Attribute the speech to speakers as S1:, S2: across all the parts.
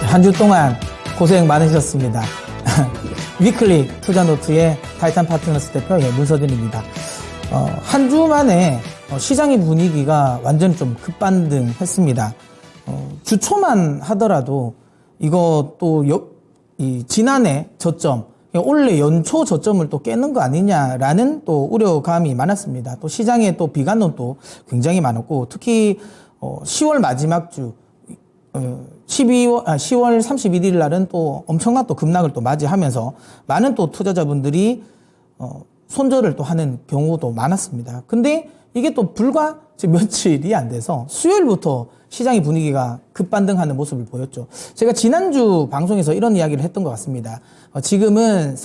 S1: 한 주 동안 고생 많으셨습니다. 위클리 투자노트의 타이탄 파트너스 대표 문서준입니다. 한 주 만에 시장의 분위기가 완전 좀 급반등했습니다. 주초만 하더라도 이거 또 지난해 저점, 올해 연초 저점을 또 깨는 거 아니냐라는 또 우려감이 많았습니다. 또 시장에 또 비관론도 굉장히 많았고, 특히 10월 마지막 주 10월 31일 날은 또 엄청난 또 급락을 또 맞이하면서 많은 또 투자자분들이 손절을 또 하는 경우도 많았습니다. 근데 이게 또 불과 며칠이 안 돼서 수요일부터 시장의 분위기가 급반등하는 모습을 보였죠. 제가 지난주 방송에서 이런 이야기를 했던 것 같습니다. 지금은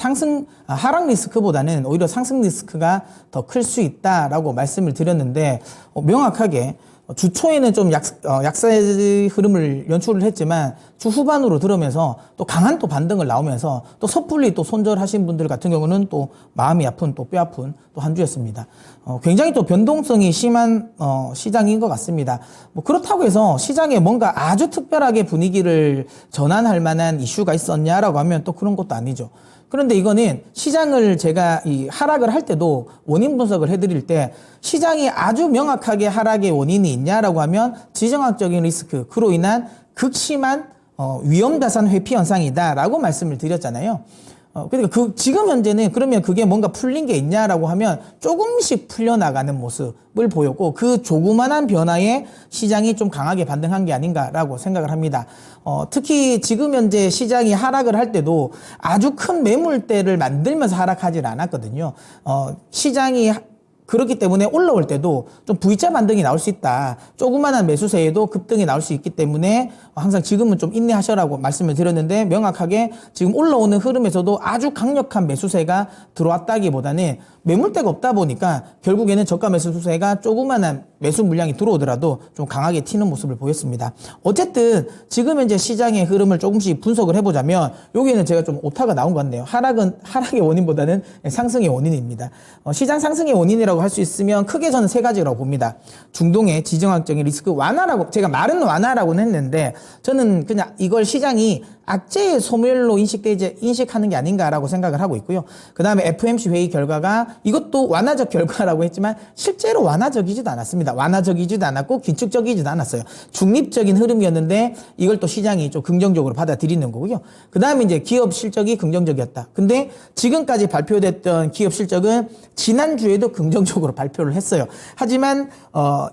S1: 하락 리스크보다는 오히려 상승 리스크가 더 클 수 있다라고 말씀을 드렸는데, 명확하게 주초에는 좀 약세의 흐름을 연출을 했지만 주 후반으로 들어오면서 또 강한 또 반등을 나오면서 또 섣불리 또 손절하신 분들 같은 경우는 또 마음이 아픈 또 뼈 아픈 또 한 주였습니다. 굉장히 또 변동성이 심한 시장인 것 같습니다. 뭐 그렇다고 해서 시장에 뭔가 아주 특별하게 분위기를 전환할 만한 이슈가 있었냐라고 하면 또 그런 것도 아니죠. 그런데 이거는 시장을 제가 하락을 할 때도 원인 분석을 해드릴 때 시장이 아주 명확하게 하락의 원인이 있냐라고 하면 지정학적인 리스크, 그로 인한 극심한 위험자산 회피 현상이다라고 말씀을 드렸잖아요. 그러니까 지금 현재는 그러면 그게 뭔가 풀린 게 있냐라고 하면 조금씩 풀려나가는 모습을 보였고, 그 조그만한 변화에 시장이 좀 강하게 반등한 게 아닌가라고 생각을 합니다. 특히 지금 현재 시장이 하락을 할 때도 아주 큰 매물대를 만들면서 하락하질 않았거든요. 시장이 그렇기 때문에 올라올 때도 좀 V자 반등이 나올 수 있다. 조그마한 매수세에도 급등이 나올 수 있기 때문에 항상 지금은 좀 인내하셔라고 말씀을 드렸는데, 명확하게 지금 올라오는 흐름에서도 아주 강력한 매수세가 들어왔다기보다는 매물대가 없다 보니까 결국에는 저가 매수세가 조그마한 매수 물량이 들어오더라도 좀 강하게 튀는 모습을 보였습니다. 어쨌든 지금 현재 시장의 흐름을 조금씩 분석을 해보자면 여기에는 제가 좀 오타가 나온 것 같네요. 하락의 원인보다는 상승의 원인입니다. 시장 상승의 원인이라고 할 수 있으면 크게 저는 세 가지라고 봅니다. 중동의 지정학적인 리스크 완화라고, 제가 말은 완화라고는 했는데 저는 그냥 이걸 시장이 악재의 소멸로 인식하는 게 아닌가라고 생각을 하고 있고요. 그 다음에 FOMC 회의 결과가 이것도 완화적 결과라고 했지만 실제로 완화적이지도 않았습니다. 완화적이지도 않았고 긴축적이지도 않았어요. 중립적인 흐름이었는데 이걸 또 시장이 좀 긍정적으로 받아들이는 거고요. 그 다음에 이제 기업 실적이 긍정적이었다. 근데 지금까지 발표됐던 기업 실적은 지난주에도 긍정적으로 발표를 했어요. 하지만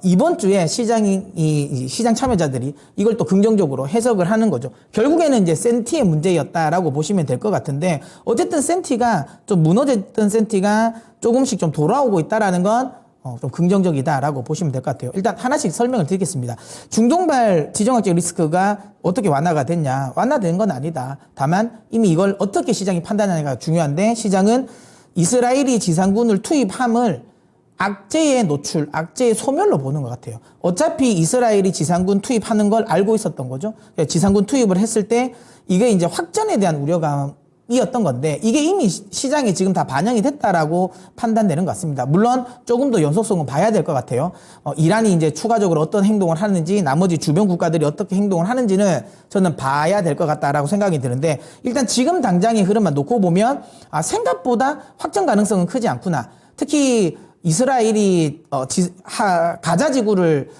S1: 이번 주에 시장 참여자들이 이걸 또 긍정적으로 해석을 하는 거죠. 결국에는 이제 센티의 문제였다라고 보시면 될 것 같은데, 어쨌든 센티가 좀 무너졌던 센티가 조금씩 좀 돌아오고 있다라는 건 좀 긍정적이다라고 보시면 될 것 같아요. 일단 하나씩 설명을 드리겠습니다. 중동발 지정학적 리스크가 어떻게 완화가 됐냐? 완화된 건 아니다. 다만 이미 이걸 어떻게 시장이 판단하느냐가 중요한데, 시장은 이스라엘이 지상군을 투입함을 악재의 노출, 악재의 소멸로 보는 것 같아요. 어차피 이스라엘이 지상군 투입하는 걸 알고 있었던 거죠. 지상군 투입을 했을 때 이게 이제 확전에 대한 우려감이었던 건데, 이게 이미 시장에 지금 다 반영이 됐다라고 판단되는 것 같습니다. 물론 조금 더 연속성은 봐야 될 것 같아요. 이란이 이제 추가적으로 어떤 행동을 하는지, 나머지 주변 국가들이 어떻게 행동을 하는지는 저는 봐야 될 것 같다라고 생각이 드는데, 일단 지금 당장의 흐름만 놓고 보면 생각보다 확전 가능성은 크지 않구나. 특히 이스라엘이 가자 지구를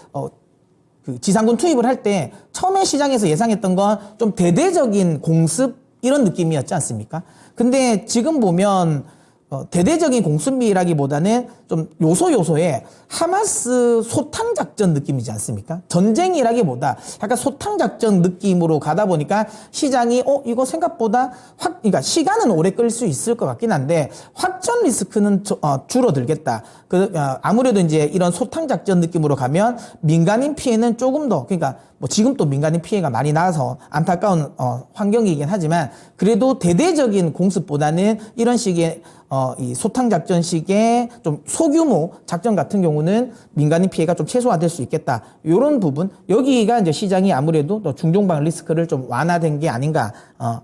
S1: 지상군 투입을 할 때 처음에 시장에서 예상했던 건 좀 대대적인 공습 이런 느낌이었지 않습니까? 근데 지금 보면 대대적인 공습이라기보다는 좀 요소에 하마스 소탕작전 느낌이지 않습니까? 전쟁이라기보다 약간 소탕작전 느낌으로 가다 보니까 시장이 이거 생각보다 그러니까 시간은 오래 끌 수 있을 것 같긴 한데 확전 리스크는 줄어들겠다. 아무래도 이제 이런 소탕작전 느낌으로 가면 민간인 피해는 조금 더, 그러니까 뭐 지금 또 민간인 피해가 많이 나서 안타까운 환경이긴 하지만, 그래도 대대적인 공습보다는 이런 식의 이 소탕작전식의 좀 소규모 작전 같은 경우는 민간인 피해가 좀 최소화될 수 있겠다. 이런 부분, 여기가 이제 시장이 아무래도 또 중동방 리스크를 좀 완화된 게 아닌가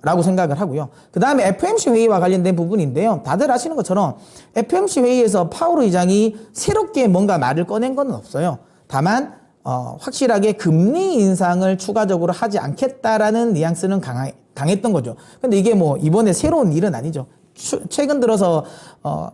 S1: 라고 생각을 하고요. 그 다음에 FOMC 회의와 관련된 부분인데요. 다들 아시는 것처럼 FOMC 회의에서 파월 의장이 새롭게 뭔가 말을 꺼낸 건 없어요. 다만 확실하게 금리 인상을 추가적으로 하지 않겠다라는 뉘앙스는 강했던 거죠. 근데 이게 뭐 이번에 새로운 일은 아니죠. 최근 들어서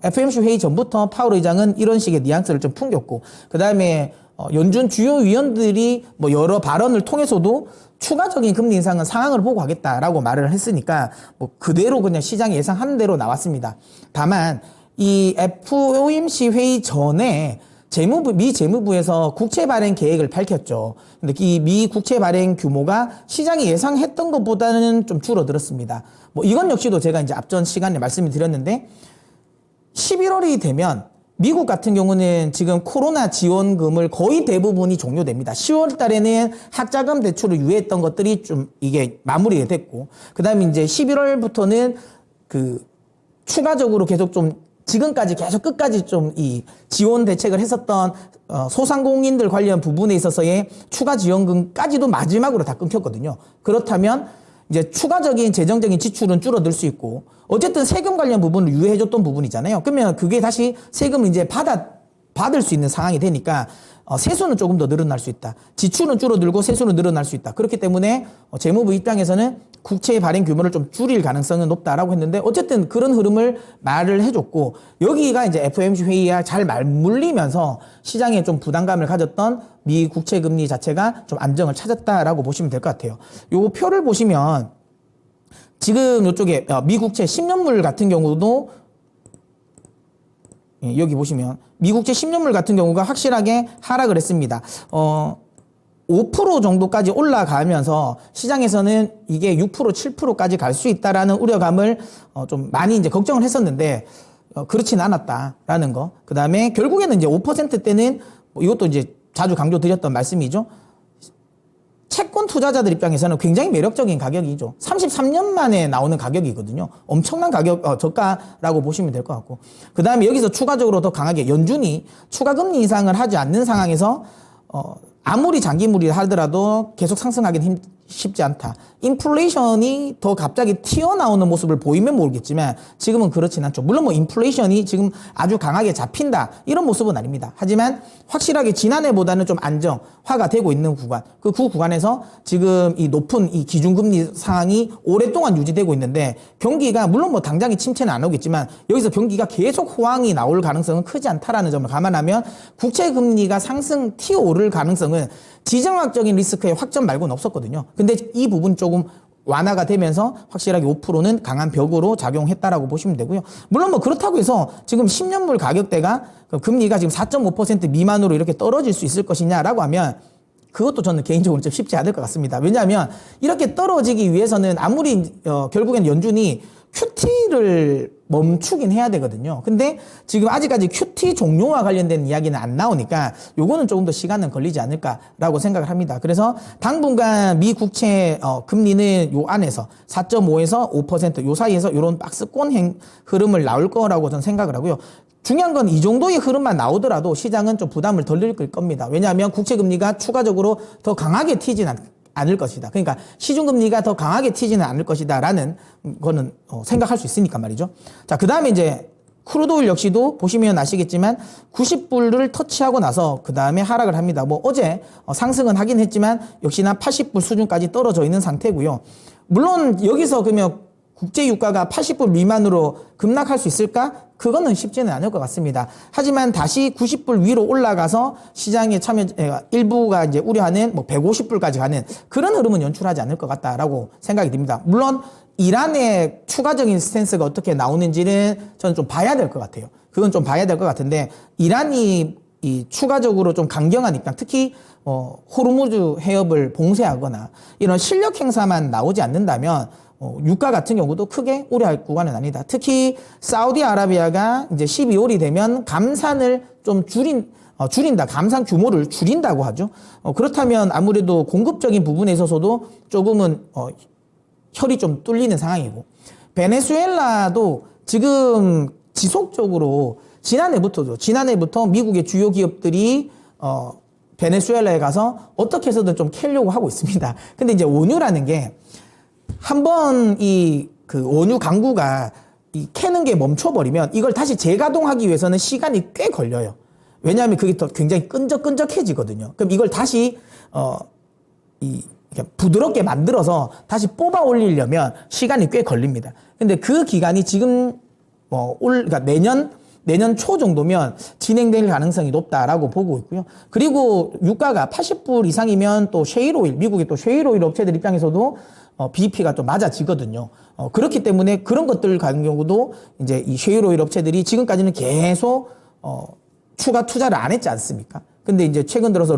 S1: FOMC 회의 전부터 파월 의장은 이런 식의 뉘앙스를 좀 풍겼고, 그 다음에 연준 주요 위원들이 뭐 여러 발언을 통해서도 추가적인 금리 인상은 상황을 보고 하겠다라고 말을 했으니까 뭐 그대로 그냥 시장이 예상하는 대로 나왔습니다. 다만 이 FOMC 회의 전에 미 재무부에서 국채 발행 계획을 밝혔죠. 근데 이 미 국채 발행 규모가 시장이 예상했던 것보다는 좀 줄어들었습니다. 뭐 이건 역시도 제가 이제 앞전 시간에 말씀을 드렸는데 11월이 되면 미국 같은 경우는 지금 코로나 지원금을 거의 대부분이 종료됩니다. 10월 달에는 학자금 대출을 유예했던 것들이 좀 이게 마무리가 됐고, 그 다음에 이제 11월부터는 그 추가적으로 계속 좀 지금까지 계속 끝까지 좀 이 지원 대책을 했었던 소상공인들 관련 부분에 있어서의 추가 지원금까지도 마지막으로 다 끊겼거든요. 그렇다면 이제 추가적인 재정적인 지출은 줄어들 수 있고, 어쨌든 세금 관련 부분을 유예해줬던 부분이잖아요. 그러면 그게 다시 세금을 이제 받을 수 있는 상황이 되니까 세수는 조금 더 늘어날 수 있다. 지출은 줄어들고 세수는 늘어날 수 있다. 그렇기 때문에 재무부 입장에서는 국채 발행 규모를 좀 줄일 가능성은 높다라고 했는데, 어쨌든 그런 흐름을 말을 해줬고, 여기가 이제 FOMC 회의와 잘 맞물리면서 시장에 좀 부담감을 가졌던 미 국채 금리 자체가 좀 안정을 찾았다라고 보시면 될 것 같아요. 요 표를 보시면 지금 이쪽에 미 국채 10년물 같은 경우도 여기 보시면 미국채 10년물 같은 경우가 확실하게 하락을 했습니다. 5% 정도까지 올라가면서 시장에서는 이게 6%, 7%까지 갈 수 있다라는 우려감을 좀 많이 이제 걱정을 했었는데 그렇지는 않았다라는 거. 그 다음에 결국에는 이제 5%대는 이것도 이제 자주 강조드렸던 말씀이죠. 채권 투자자들 입장에서는 굉장히 매력적인 가격이죠. 33년 만에 나오는 가격이거든요. 엄청난 가격, 저가라고 보시면 될 것 같고. 그 다음에 여기서 추가적으로 더 강하게 연준이 추가 금리 인상을 하지 않는 상황에서, 아무리 장기물이 하더라도 계속 상승하기는 쉽지 않다. 인플레이션이 더 갑자기 튀어나오는 모습을 보이면 모르겠지만 지금은 그렇진 않죠. 물론 뭐 인플레이션이 지금 아주 강하게 잡힌다 이런 모습은 아닙니다. 하지만 확실하게 지난해보다는 좀 안정화가 되고 있는 구간, 그 구간에서 지금 이 높은 이 기준금리 상황이 오랫동안 유지되고 있는데, 경기가 물론 뭐 당장에 침체는 안 오겠지만 여기서 경기가 계속 호황이 나올 가능성은 크지 않다라는 점을 감안하면 국채금리가 상승 튀어오를 가능성은 지정학적인 리스크의 확전 말고는 없었거든요. 근데 이 부분 조금 완화가 되면서 확실하게 5%는 강한 벽으로 작용했다라고 보시면 되고요. 물론 뭐 그렇다고 해서 지금 10년물 가격대가 금리가 지금 4.5% 미만으로 이렇게 떨어질 수 있을 것이냐라고 하면 그것도 저는 개인적으로 좀 쉽지 않을 것 같습니다. 왜냐하면 이렇게 떨어지기 위해서는 아무리 결국엔 연준이 QT를 멈추긴 해야 되거든요. 근데 지금 아직까지 QT 종료와 관련된 이야기는 안 나오니까 요거는 조금 더 시간은 걸리지 않을까라고 생각을 합니다. 그래서 당분간 미 국채 금리는 요 안에서 4.5에서 5% 요 사이에서 이런 박스권 흐름을 나올 거라고 저는 생각을 하고요. 중요한 건 이 정도의 흐름만 나오더라도 시장은 좀 부담을 덜 느낄 겁니다. 왜냐하면 국채 금리가 추가적으로 더 강하게 튀진 않을 것이다. 그러니까 시중금리가 더 강하게 튀지는 않을 것이다 라는 거는 생각할 수 있으니까 말이죠. 자, 그 다음에 이제 크루드오일 역시도 보시면 아시겠지만 90불을 터치하고 나서 그 다음에 하락을 합니다. 뭐 어제 상승은 하긴 했지만 역시나 80불 수준까지 떨어져 있는 상태고요. 물론 여기서 그러면 국제 유가가 80불 미만으로 급락할 수 있을까? 그거는 쉽지는 않을 것 같습니다. 하지만 다시 90불 위로 올라가서 시장에 일부가 이제 우려하는 뭐 150불까지 가는 그런 흐름은 연출하지 않을 것 같다라고 생각이 듭니다. 물론 이란의 추가적인 스탠스가 어떻게 나오는지는 저는 좀 봐야 될 것 같아요. 그건 좀 봐야 될 것 같은데, 이란이 이 추가적으로 좀 강경한 입장, 특히 호르무즈 해협을 봉쇄하거나 이런 실력 행사만 나오지 않는다면 유가 같은 경우도 크게 우려할 구간은 아니다. 특히 사우디아라비아가 이제 12월이 되면 감산을 좀 줄인다. 감산 규모를 줄인다고 하죠. 그렇다면 아무래도 공급적인 부분에 있어서도 조금은 혈이 좀 뚫리는 상황이고, 베네수엘라도 지금 지속적으로 지난해부터 미국의 주요 기업들이 베네수엘라에 가서 어떻게 해서든 좀 캐려고 하고 있습니다. 근데 이제 원유라는 게 한번 그 원유 강구가 캐는 게 멈춰버리면 이걸 다시 재가동하기 위해서는 시간이 꽤 걸려요. 왜냐하면 그게 더 굉장히 끈적끈적해지거든요. 그럼 이걸 다시 부드럽게 만들어서 다시 뽑아 올리려면 시간이 꽤 걸립니다. 근데 그 기간이 지금 그러니까 내년 초 정도면 진행될 가능성이 높다라고 보고 있고요. 그리고 유가가 80불 이상이면 또 셰일오일, 미국의 또 셰일오일 업체들 입장에서도 BEP가 좀 맞아지거든요. 그렇기 때문에 그런 것들 같은 경우도 이제 이 셰일오일 업체들이 지금까지는 계속 추가 투자를 안 했지 않습니까? 근데 이제 최근 들어서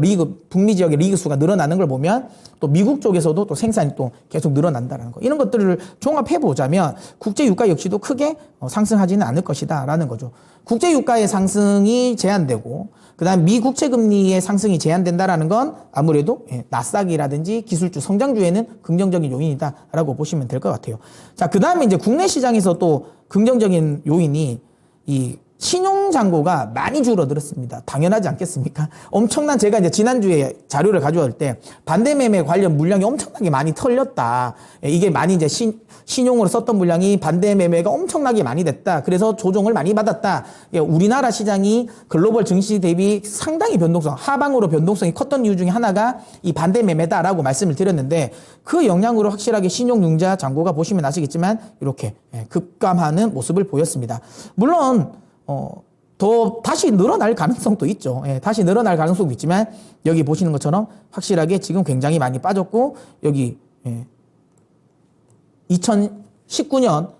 S1: 북미 지역의 리그 수가 늘어나는 걸 보면 또 미국 쪽에서도 또 생산이 또 계속 늘어난다는 거. 이런 것들을 종합해 보자면 국제 유가 역시도 크게 상승하지는 않을 것이다라는 거죠. 국제 유가의 상승이 제한되고 그다음 미 국채 금리의 상승이 제한된다라는 건 아무래도 나스닥이라든지 기술주 성장주에는 긍정적인 요인이다라고 보시면 될 것 같아요. 자, 그다음에 이제 국내 시장에서 또 긍정적인 요인이 이 신용 잔고가 많이 줄어들었습니다. 당연하지 않겠습니까? 엄청난 제가 이제 지난주에 자료를 가져올 때 반대 매매 관련 물량이 엄청나게 많이 털렸다. 이게 많이 이제 신용으로 썼던 물량이 반대 매매가 엄청나게 많이 됐다. 그래서 조정을 많이 받았다. 우리나라 시장이 글로벌 증시 대비 상당히 하방으로 변동성이 컸던 이유 중에 하나가 이 반대 매매다라고 말씀을 드렸는데 그 영향으로 확실하게 신용융자 잔고가 보시면 아시겠지만 이렇게 급감하는 모습을 보였습니다. 물론 더 다시 늘어날 가능성도 있죠. 다시 늘어날 가능성도 있지만 여기 보시는 것처럼 확실하게 지금 굉장히 많이 빠졌고 여기 2019년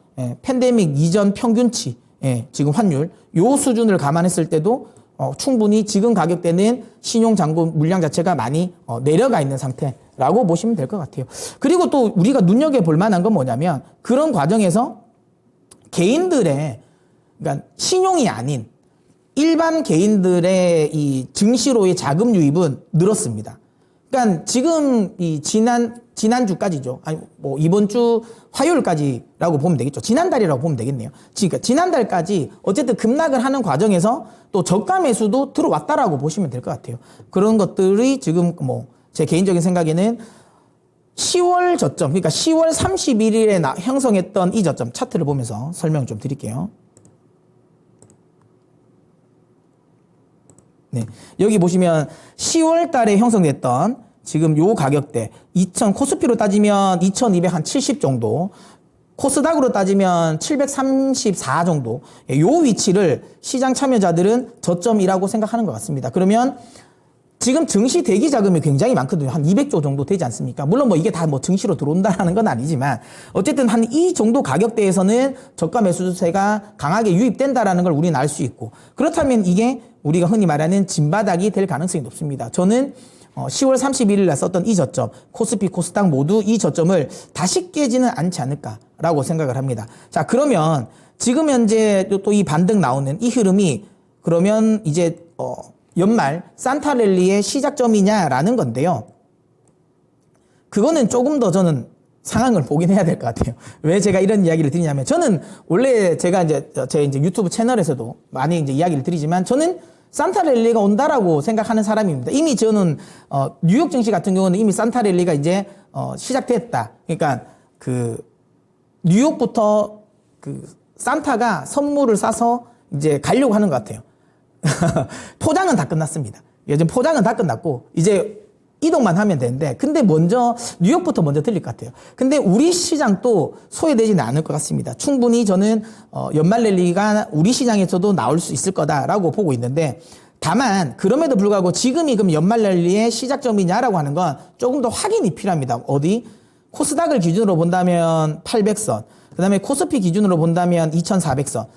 S1: 팬데믹 이전 평균치 지금 환율 요 수준을 감안했을 때도 충분히 지금 가격대는 신용잔고 물량 자체가 많이 내려가 있는 상태라고 보시면 될 것 같아요. 그리고 또 우리가 눈여겨볼 만한 건 뭐냐면 그런 과정에서 개인들의 그러니까 신용이 아닌 일반 개인들의 이 증시로의 자금 유입은 늘었습니다. 그러니까 지금 이 지난주까지죠. 아니 뭐 이번 주 화요일까지라고 보면 되겠죠. 지난달이라고 보면 되겠네요. 그러니까 지난달까지 어쨌든 급락을 하는 과정에서 또 저가 매수도 들어왔다라고 보시면 될 것 같아요. 그런 것들이 지금 제 개인적인 생각에는 10월 저점, 그러니까 10월 31일에 형성했던 이 저점 차트를 보면서 설명을 좀 드릴게요. 네, 여기 보시면 10월 달에 형성됐던 지금 요 가격대 코스피로 따지면 2270 정도, 코스닥으로 따지면 734 정도, 요 위치를 시장 참여자들은 저점이라고 생각하는 것 같습니다. 그러면 지금 증시 대기 자금이 굉장히 많거든요. 한 200조 정도 되지 않습니까? 물론 이게 다 증시로 들어온다는 건 아니지만 어쨌든 한 이 정도 가격대에서는 저가 매수세가 강하게 유입된다라는 걸 우리는 알 수 있고, 그렇다면 이게 우리가 흔히 말하는 진바닥이 될 가능성이 높습니다. 저는 10월 31일 날 썼던 이 저점, 코스피, 코스닥 모두 이 저점을 다시 깨지는 않지 않을까라고 생각을 합니다. 자, 그러면 지금 현재 또 이 반등 나오는 이 흐름이 그러면 이제 연말 산타랠리의 시작점이냐라는 건데요. 그거는 조금 더 저는 상황을 보긴 해야 될 것 같아요. 왜 제가 이런 이야기를 드리냐면, 저는 원래 제가 제 유튜브 채널에서도 많이 이제 이야기를 드리지만, 저는 산타랠리가 온다라고 생각하는 사람입니다. 이미 저는 뉴욕 증시 같은 경우는 이미 산타랠리가 이제 시작됐다. 그러니까 뉴욕부터 산타가 선물을 싸서 이제 가려고 하는 것 같아요. 포장은 다 끝났습니다. 요즘 포장은 다 끝났고 이제 이동만 하면 되는데, 근데 뉴욕부터 먼저 들릴 것 같아요. 근데 우리 시장도 소외되지는 않을 것 같습니다. 충분히 저는 연말 랠리가 우리 시장에서도 나올 수 있을 거다라고 보고 있는데, 다만 그럼에도 불구하고 지금이 그럼 연말 랠리의 시작점이냐라고 하는 건 조금 더 확인이 필요합니다. 코스닥을 기준으로 본다면 800선, 그 다음에 코스피 기준으로 본다면 2400선,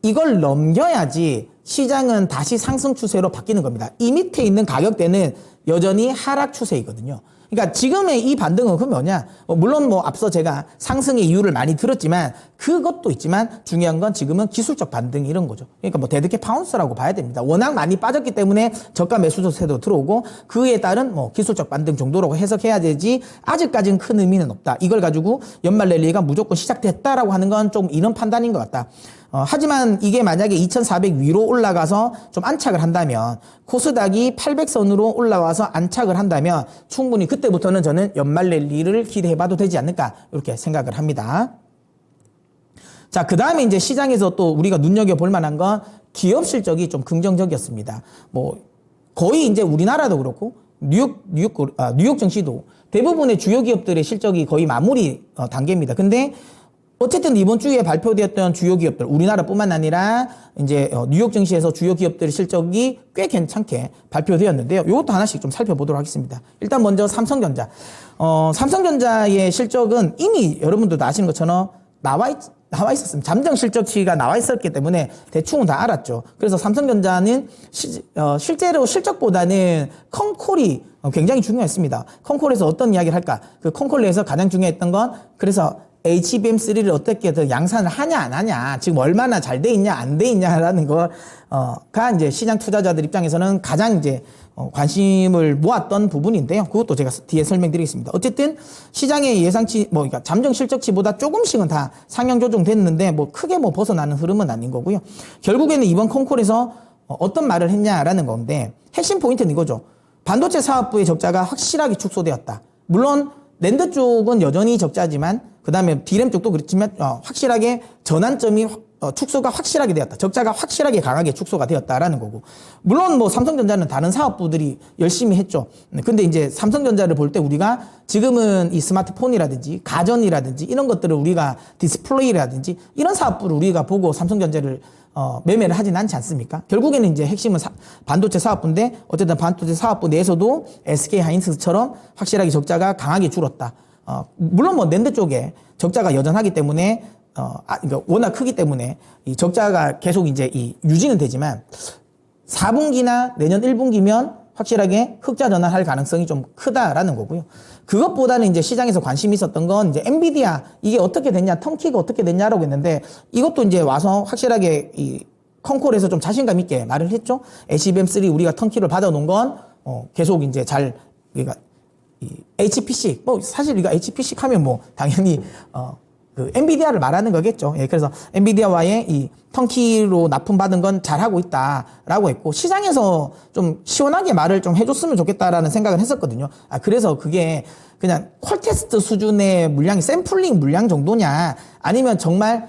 S1: 이걸 넘겨야지 시장은 다시 상승 추세로 바뀌는 겁니다. 이 밑에 있는 가격대는 여전히 하락 추세이거든요. 그러니까 지금의 이 반등은 그럼 뭐냐? 물론 앞서 제가 상승의 이유를 많이 들었지만 그것도 있지만 중요한 건 지금은 기술적 반등 이런 거죠. 그러니까 데드캣 파운스라고 봐야 됩니다. 워낙 많이 빠졌기 때문에 저가 매수세도 들어오고 그에 따른 기술적 반등 정도라고 해석해야 되지, 아직까지는 큰 의미는 없다. 이걸 가지고 연말 랠리가 무조건 시작됐다라고 하는 건 좀 이런 판단인 것 같다. 하지만 이게 만약에 2400 위로 올라가서 좀 안착을 한다면, 코스닥이 800선으로 올라와서 안착을 한다면 충분히 그때부터는 저는 연말 랠리를 기대해봐도 되지 않을까 이렇게 생각을 합니다. 자, 그 다음에 이제 시장에서 또 우리가 눈여겨볼 만한 건 기업 실적이 좀 긍정적이었습니다. 뭐 거의 이제 우리나라도 그렇고 뉴욕 증시도 대부분의 주요 기업들의 실적이 거의 마무리 단계입니다. 근데 어쨌든 이번 주에 발표되었던 주요 기업들, 우리나라뿐만 아니라 이제 뉴욕 증시에서 주요 기업들의 실적이 꽤 괜찮게 발표되었는데요. 이것도 하나씩 좀 살펴보도록 하겠습니다. 일단 먼저 삼성전자. 삼성전자의 실적은 이미 여러분들도 아시는 것처럼 나와 있었습니다. 잠정 실적치가 나와 있었기 때문에 대충은 다 알았죠. 그래서 삼성전자는 실제로 실적보다는 컨콜이 굉장히 중요했습니다. 컨콜에서 어떤 이야기를 할까? 그 컨콜에서 가장 중요했던 건 그래서 HBM3를 어떻게든 양산을 하냐 안 하냐, 지금 얼마나 잘 돼 있냐 안 돼 있냐라는 거가 이제 시장 투자자들 입장에서는 가장 이제 관심을 모았던 부분인데요. 그것도 제가 뒤에 설명드리겠습니다. 어쨌든 시장의 예상치 그러니까 잠정 실적치보다 조금씩은 다 상향 조정됐는데 크게 벗어나는 흐름은 아닌 거고요. 결국에는 이번 컨콜에서 어떤 말을 했냐라는 건데 핵심 포인트는 이거죠. 반도체 사업부의 적자가 확실하게 축소되었다. 물론 낸드 쪽은 여전히 적자지만 그 다음에 D램 쪽도 그렇지만 확실하게 전환점이 축소가 확실하게 되었다. 적자가 확실하게 강하게 축소가 되었다라는 거고. 물론 삼성전자는 다른 사업부들이 열심히 했죠. 근데 이제 삼성전자를 볼 때 우리가 지금은 이 스마트폰이라든지 가전이라든지 이런 것들을 우리가 디스플레이라든지 이런 사업부를 우리가 보고 삼성전자를 매매를 하진 않지 않습니까? 결국에는 이제 핵심은 반도체 사업부인데 어쨌든 반도체 사업부 내에서도 SK 하이닉스처럼 확실하게 적자가 강하게 줄었다. 물론 낸드 쪽에 적자가 여전하기 때문에 그러니까 워낙 크기 때문에 이 적자가 계속 이제 유지는 되지만 4분기나 내년 1분기면 확실하게 흑자 전환할 가능성이 좀 크다라는 거고요. 그것보다는 이제 시장에서 관심이 있었던 건 이제 엔비디아 이게 어떻게 됐냐, 턴키가 어떻게 됐냐라고 했는데 이것도 이제 와서 확실하게 이 컨콜에서 좀 자신감 있게 말을 했죠. HBM3 우리가 턴키를 받아놓은 건 계속 이제 그러니까 이 HPC 사실 우리가 HPC 하면 당연히 그 엔비디아를 말하는 거겠죠. 예, 그래서 엔비디아와의 이 턴키로 납품받은 건 잘하고 있다라고 했고 시장에서 좀 시원하게 말을 좀 해줬으면 좋겠다라는 생각을 했었거든요. 그래서 그게 그냥 콜 테스트 수준의 물량이 샘플링 물량 정도냐 아니면 정말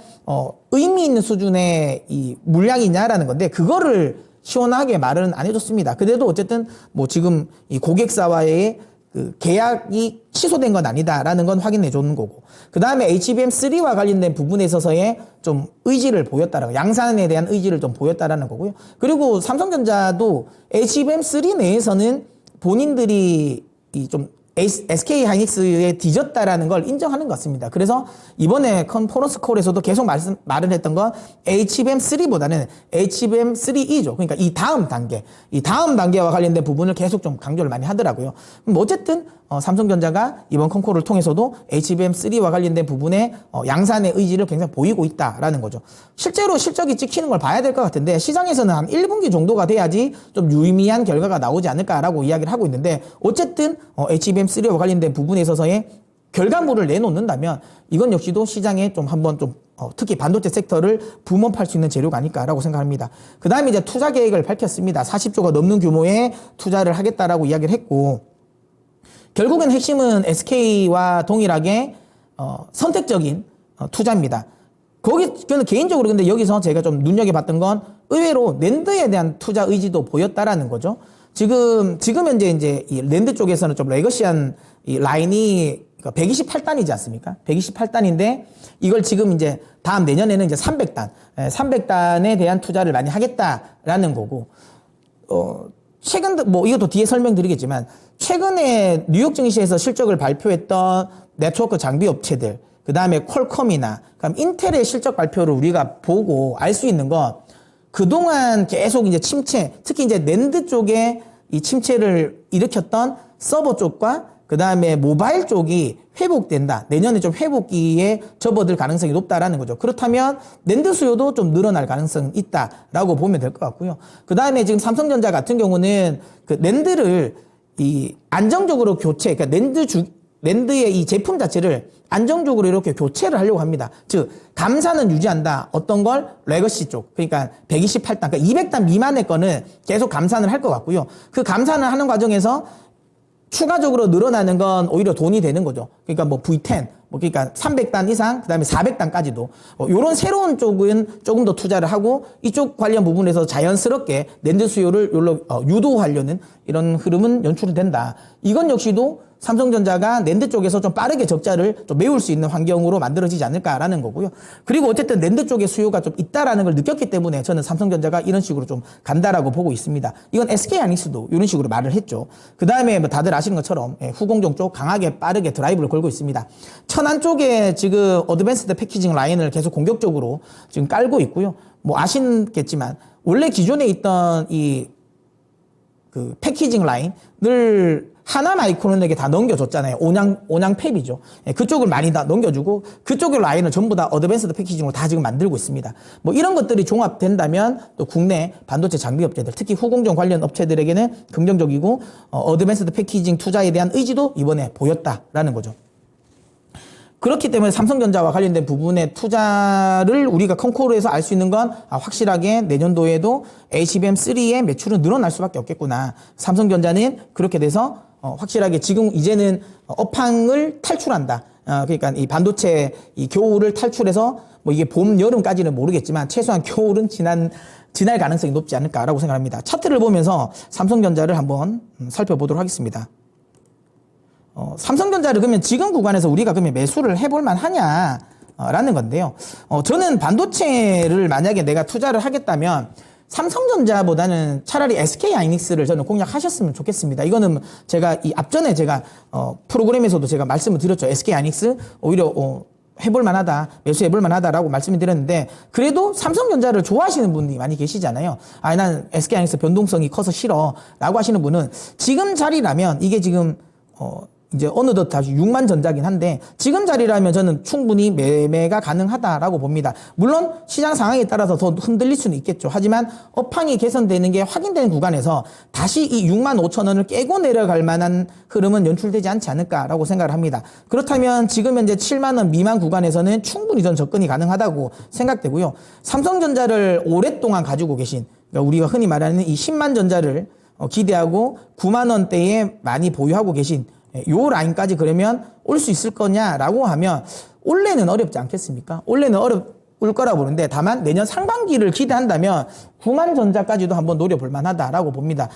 S1: 의미 있는 수준의 이 물량이냐라는 건데 그거를 시원하게 말은 안 해줬습니다. 그래도 어쨌든 지금 이 고객사와의 그 계약이 취소된 건 아니다라는 건 확인해 줬는 거고. 그 다음에 HBM3와 관련된 부분에 있어서의 좀 의지를 보였다라고, 양산에 대한 의지를 좀 보였다라는 거고요. 그리고 삼성전자도 HBM3 내에서는 본인들이 좀 SK 하이닉스에 뒤졌다라는 걸 인정하는 것 같습니다. 그래서 이번에 컨퍼런스 콜에서도 계속 말을 했던 건 HBM3보다는 HBM3E죠. 그러니까 이 다음 단계와 관련된 부분을 계속 좀 강조를 많이 하더라고요. 어쨌든 삼성전자가 이번 컨콜을 통해서도 HBM3와 관련된 부분에 양산의 의지를 굉장히 보이고 있다라는 거죠. 실제로 실적이 찍히는 걸 봐야 될 것 같은데 시장에서는 한 1분기 정도가 돼야지 좀 유의미한 결과가 나오지 않을까라고 이야기를 하고 있는데 어쨌든 HBM3와 관련된 부분에 있어서의 결과물을 내놓는다면 이건 역시도 시장에 좀 한번 특히 반도체 섹터를 붐업할 수 있는 재료가 아닐까라고 생각합니다. 그 다음에 이제 투자 계획을 밝혔습니다. 40조가 넘는 규모의 투자를 하겠다라고 이야기를 했고 결국엔 핵심은 SK와 동일하게 선택적인 투자입니다. 저는 개인적으로 근데 여기서 제가 좀 눈여겨봤던 건 의외로 낸드에 대한 투자 의지도 보였다라는 거죠. 지금 현재 이제 이 낸드 쪽에서는 좀 레거시한 이 라인이 128단이지 않습니까? 128단인데 이걸 지금 이제 다음 내년에는 이제 300단에 대한 투자를 많이 하겠다라는 거고 최근 이것도 뒤에 설명드리겠지만 최근에 뉴욕 증시에서 실적을 발표했던 네트워크 장비 업체들 그다음에 퀄컴이나 그럼 인텔의 실적 발표를 우리가 보고 알 수 있는 건 그동안 계속 이제 침체, 특히 이제 낸드 쪽에 이 침체를 일으켰던 서버 쪽과 그 다음에 모바일 쪽이 회복된다. 내년에 좀 회복기에 접어들 가능성이 높다라는 거죠. 그렇다면 낸드 수요도 좀 늘어날 가능성이 있다라고 보면 될 것 같고요. 그 다음에 지금 삼성전자 같은 경우는 그 낸드를 이 안정적으로 교체, 그러니까 낸드의 이 제품 자체를 안정적으로 이렇게 교체를 하려고 합니다. 즉 감산은 유지한다. 어떤 걸? 레거시 쪽. 그러니까 128단, 그러니까 200단 미만의 거는 계속 감산을 할 것 같고요. 그 감산을 하는 과정에서 추가적으로 늘어나는 건 오히려 돈이 되는 거죠. 그러니까 뭐 V10, 그러니까 300단 이상, 그 다음에 400단까지도. 요런 새로운 쪽은 조금 더 투자를 하고 이쪽 관련 부분에서 자연스럽게 낸드 수요를 유도하려는 이런 흐름은 연출이 된다. 이건 역시도 삼성전자가 낸드 쪽에서 좀 빠르게 적자를 좀 메울 수 있는 환경으로 만들어지지 않을까라는 거고요. 그리고 어쨌든 낸드 쪽의 수요가 좀 있다라는 걸 느꼈기 때문에 저는 삼성전자가 이런 식으로 좀 간다라고 보고 있습니다. 이건 SK하이닉스도 이런 식으로 말을 했죠. 그 다음에 뭐 다들 아시는 것처럼 후공정 쪽 강하게 빠르게 드라이브를 걸고 있습니다. 천안 쪽에 지금 어드밴스드 패키징 라인을 계속 공격적으로 지금 깔고 있고요. 뭐 아시겠지만 원래 기존에 있던 이 그 패키징 라인을 하나마이크론에게 다 넘겨줬잖아요. 온양 팹이죠. 그쪽을 많이 다 넘겨주고 그쪽의 라인을 전부 다 어드밴스드 패키징으로 다 지금 만들고 있습니다. 뭐 이런 것들이 종합된다면 또 국내 반도체 장비 업체들, 특히 후공정 관련 업체들에게는 긍정적이고 어드밴스드 패키징 투자에 대한 의지도 이번에 보였다라는 거죠. 그렇기 때문에 삼성전자와 관련된 부분의 투자를 우리가 컨코르에서 알 수 있는 건 확실하게 내년도에도 HBM3의 매출은 늘어날 수밖에 없겠구나. 삼성전자는 그렇게 돼서 확실하게 지금 이제는 업황을 탈출한다. 그러니까 이 반도체 이 겨울을 탈출해서 뭐 이게 봄, 여름까지는 모르겠지만 최소한 겨울은 지날 가능성이 높지 않을까라고 생각합니다. 차트를 보면서 삼성전자를 한번 살펴보도록 하겠습니다. 삼성전자를 그러면 지금 구간에서 우리가 그러면 매수를 해볼 만하냐 라는 건데요. 저는 반도체를 만약에 내가 투자를 하겠다면 삼성전자보다는 차라리 SK하이닉스를 저는 공략하셨으면 좋겠습니다. 이거는 제가 이 앞전에 제가 프로그램에서도 제가 말씀을 드렸죠. SK하이닉스 오히려 해볼 만하다, 매수해볼 만하다라고 말씀을 드렸는데 그래도 삼성전자를 좋아하시는 분이 많이 계시잖아요. 난 SK하이닉스 변동성이 커서 싫어 라고 하시는 분은 지금 자리라면 이게 지금 이제 어느덧 다시 6만 전자긴 한데 지금 자리라면 저는 충분히 매매가 가능하다라고 봅니다. 물론 시장 상황에 따라서 더 흔들릴 수는 있겠죠. 하지만 업황이 개선되는 게 확인되는 구간에서 다시 이 6만 5천 원을 깨고 내려갈 만한 흐름은 연출되지 않지 않을까라고 생각을 합니다. 그렇다면 지금 현재 7만 원 미만 구간에서는 충분히 전 접근이 가능하다고 생각되고요. 삼성전자를 오랫동안 가지고 계신, 그러니까 우리가 흔히 말하는 이 10만 전자를 기대하고 9만 원대에 많이 보유하고 계신 요 라인까지 그러면 올 수 있을 거냐라고 하면 올해는 어렵지 않겠습니까? 올해는 어려울 거라 보는데 다만 내년 상반기를 기대한다면 9만 전자까지도 한번 노려볼 만하다라고 봅니다.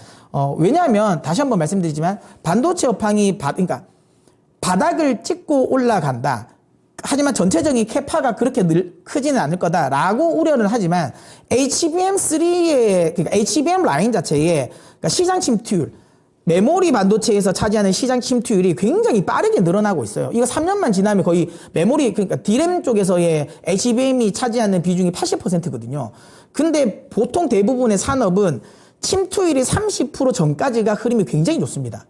S1: 왜냐하면 다시 한번 말씀드리지만 반도체 업황이 그러니까 바닥을 찍고 올라간다. 하지만 전체적인 캐파가 그렇게 크지는 않을 거다라고 우려는 하지만 HBM3의 그러니까 HBM 라인 자체의 그러니까 시장 침투율, 메모리 반도체에서 차지하는 시장 침투율이 굉장히 빠르게 늘어나고 있어요. 이거 3년만 지나면 거의 메모리, 그러니까 D램 쪽에서의 HBM이 차지하는 비중이 80%거든요. 근데 보통 대부분의 산업은 침투율이 30% 전까지가 흐름이 굉장히 좋습니다.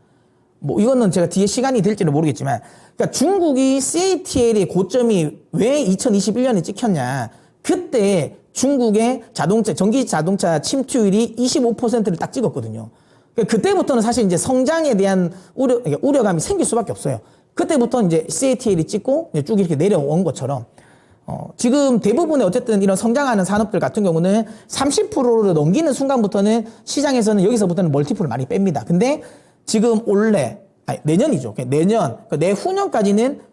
S1: 뭐 이거는 제가 뒤에 시간이 될지는 모르겠지만, 그러니까 중국이 CATL의 고점이 왜 2021년에 찍혔냐. 그때 중국의 전기 자동차 침투율이 25%를 딱 찍었거든요. 그때부터는 사실 이제 성장에 대한 우려감이 생길 수밖에 없어요. 그때부터 이제 CATL이 찍고 쭉 이렇게 내려온 것처럼, 지금 대부분의 어쨌든 이런 성장하는 산업들 같은 경우는 30%를 넘기는 순간부터는 시장에서는 여기서부터는 멀티플을 많이 뺍니다. 근데 지금 내년이죠. 내년, 내후년까지는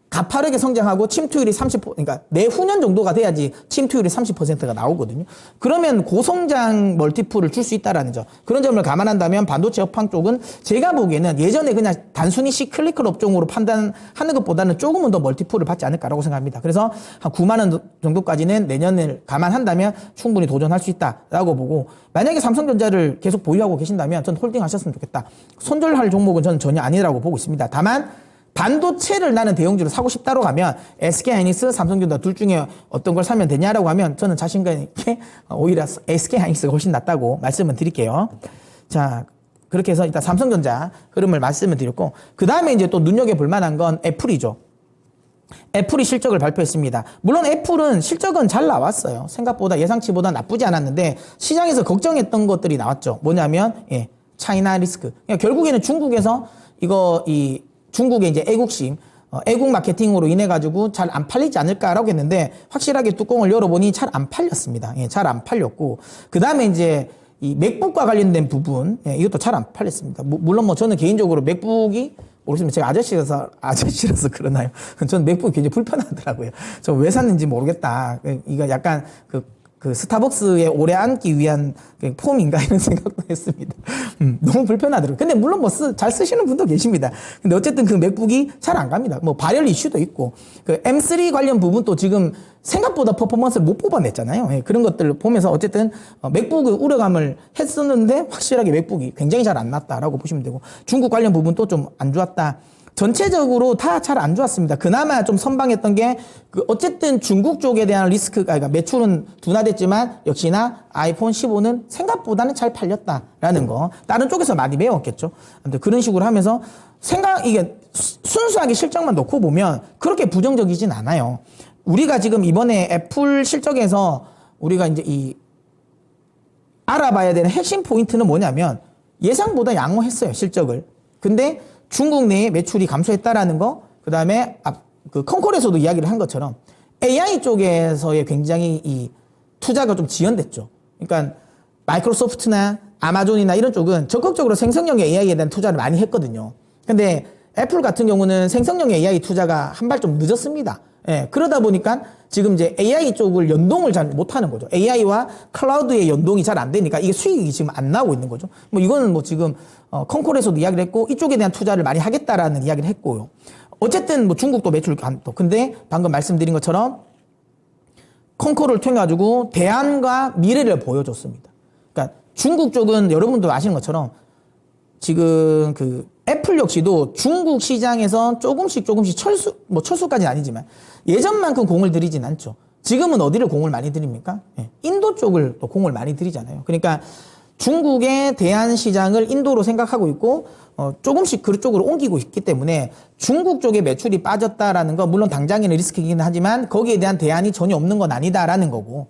S1: 가파르게 성장하고 침투율이 30%, 그러니까 내후년 정도가 돼야지 침투율이 30%가 나오거든요. 그러면 고성장 멀티플을 줄 수 있다라는 점. 그런 점을 감안한다면 반도체 업황 쪽은 제가 보기에는 예전에 그냥 단순히 시클리컬 업종으로 판단하는 것보다는 조금은 더 멀티플을 받지 않을까라고 생각합니다. 그래서 한 9만 원 정도까지는 내년을 감안한다면 충분히 도전할 수 있다라고 보고, 만약에 삼성전자를 계속 보유하고 계신다면 전 홀딩 하셨으면 좋겠다. 손절할 종목은 저는 전혀 아니라고 보고 있습니다. 다만 반도체를 나는 대형주로 사고 싶다고 하면 SK하이닉스, 삼성전자 둘 중에 어떤 걸 사면 되냐라고 하면 저는 자신감 있게 오히려 SK하이닉스가 훨씬 낫다고 말씀을 드릴게요. 자, 그렇게 해서 일단 삼성전자 흐름을 말씀을 드렸고, 그 다음에 이제 또 눈여겨볼 만한 건 애플이죠. 애플이 실적을 발표했습니다. 물론 애플은 실적은 잘 나왔어요. 생각보다 예상치보다 나쁘지 않았는데 시장에서 걱정했던 것들이 나왔죠. 뭐냐면 차이나 리스크. 그러니까 결국에는 중국에서 중국의 이제 애국심, 애국 마케팅으로 인해 가지고 잘 안 팔리지 않을까라고 했는데 확실하게 뚜껑을 열어보니 잘 안 팔렸습니다. 잘 안 팔렸고, 그 다음에 이제 이 맥북과 관련된 부분, 예, 이것도 잘 안 팔렸습니다. 물론 뭐 저는 개인적으로 맥북이 모르겠습니다. 제가 아저씨라서 그러나요? 저는 맥북이 굉장히 불편하더라고요. 저 왜 샀는지 모르겠다. 이거 약간 그 스타벅스에 오래 앉기 위한 폼인가 이런 생각도 했습니다. 너무 불편하더라고요. 근데 물론 뭐 잘 쓰시는 분도 계십니다. 근데 어쨌든 그 맥북이 잘 안 갑니다. 뭐 발열 이슈도 있고 그 M3 관련 부분도 지금 생각보다 퍼포먼스를 못 뽑아냈잖아요. 예, 그런 것들을 보면서 어쨌든 맥북의 우려감을 했었는데 확실하게 맥북이 굉장히 잘 안 났다라고 보시면 되고 중국 관련 부분도 좀 안 좋았다. 전체적으로 다 잘 안 좋았습니다. 그나마 좀 선방했던 게 어쨌든 중국 쪽에 대한 리스크가 그러니까 매출은 둔화됐지만 역시나 아이폰 15는 생각보다는 잘 팔렸다라는 거. 다른 쪽에서 많이 배웠겠죠. 아무튼 그런 식으로 하면서 이게 순수하게 실적만 놓고 보면 그렇게 부정적이진 않아요. 우리가 지금 이번에 애플 실적에서 우리가 이제 알아봐야 되는 핵심 포인트는 뭐냐면 예상보다 양호했어요, 실적을. 근데 중국 내에 매출이 감소했다라는 거, 그 다음에 그 컨콜에서도 이야기를 한 것처럼 AI 쪽에서의 굉장히 이 투자가 좀 지연됐죠. 그러니까 마이크로소프트나 아마존이나 이런 쪽은 적극적으로 생성형 AI에 대한 투자를 많이 했거든요. 근데 애플 같은 경우는 생성형 AI 투자가 한 발 좀 늦었습니다. 예, 그러다 보니까 지금 이제 AI 쪽을 연동을 잘 못하는 거죠. AI와 클라우드의 연동이 잘 안 되니까 이게 수익이 지금 안 나오고 있는 거죠. 뭐 이거는 뭐 지금 컨콜에서도 이야기를 했고 이쪽에 대한 투자를 많이 하겠다라는 이야기를 했고요. 어쨌든 뭐 중국도 매출 감소. 근데 방금 말씀드린 것처럼 컨콜을 통해 가지고 대안과 미래를 보여줬습니다. 그러니까 중국 쪽은 여러분도 아시는 것처럼 지금 그 애플 역시도 중국 시장에서 조금씩 철수까지는 아니지만 예전만큼 공을 들이진 않죠. 지금은 어디를 공을 많이 들입니까? 예, 인도 쪽을 또 공을 많이 들이잖아요. 그러니까 중국의 대안 시장을 인도로 생각하고 있고 조금씩 그쪽으로 옮기고 있기 때문에 중국 쪽에 매출이 빠졌다라는 거 물론 당장에는 리스크이긴 하지만 거기에 대한 대안이 전혀 없는 건 아니다라는 거고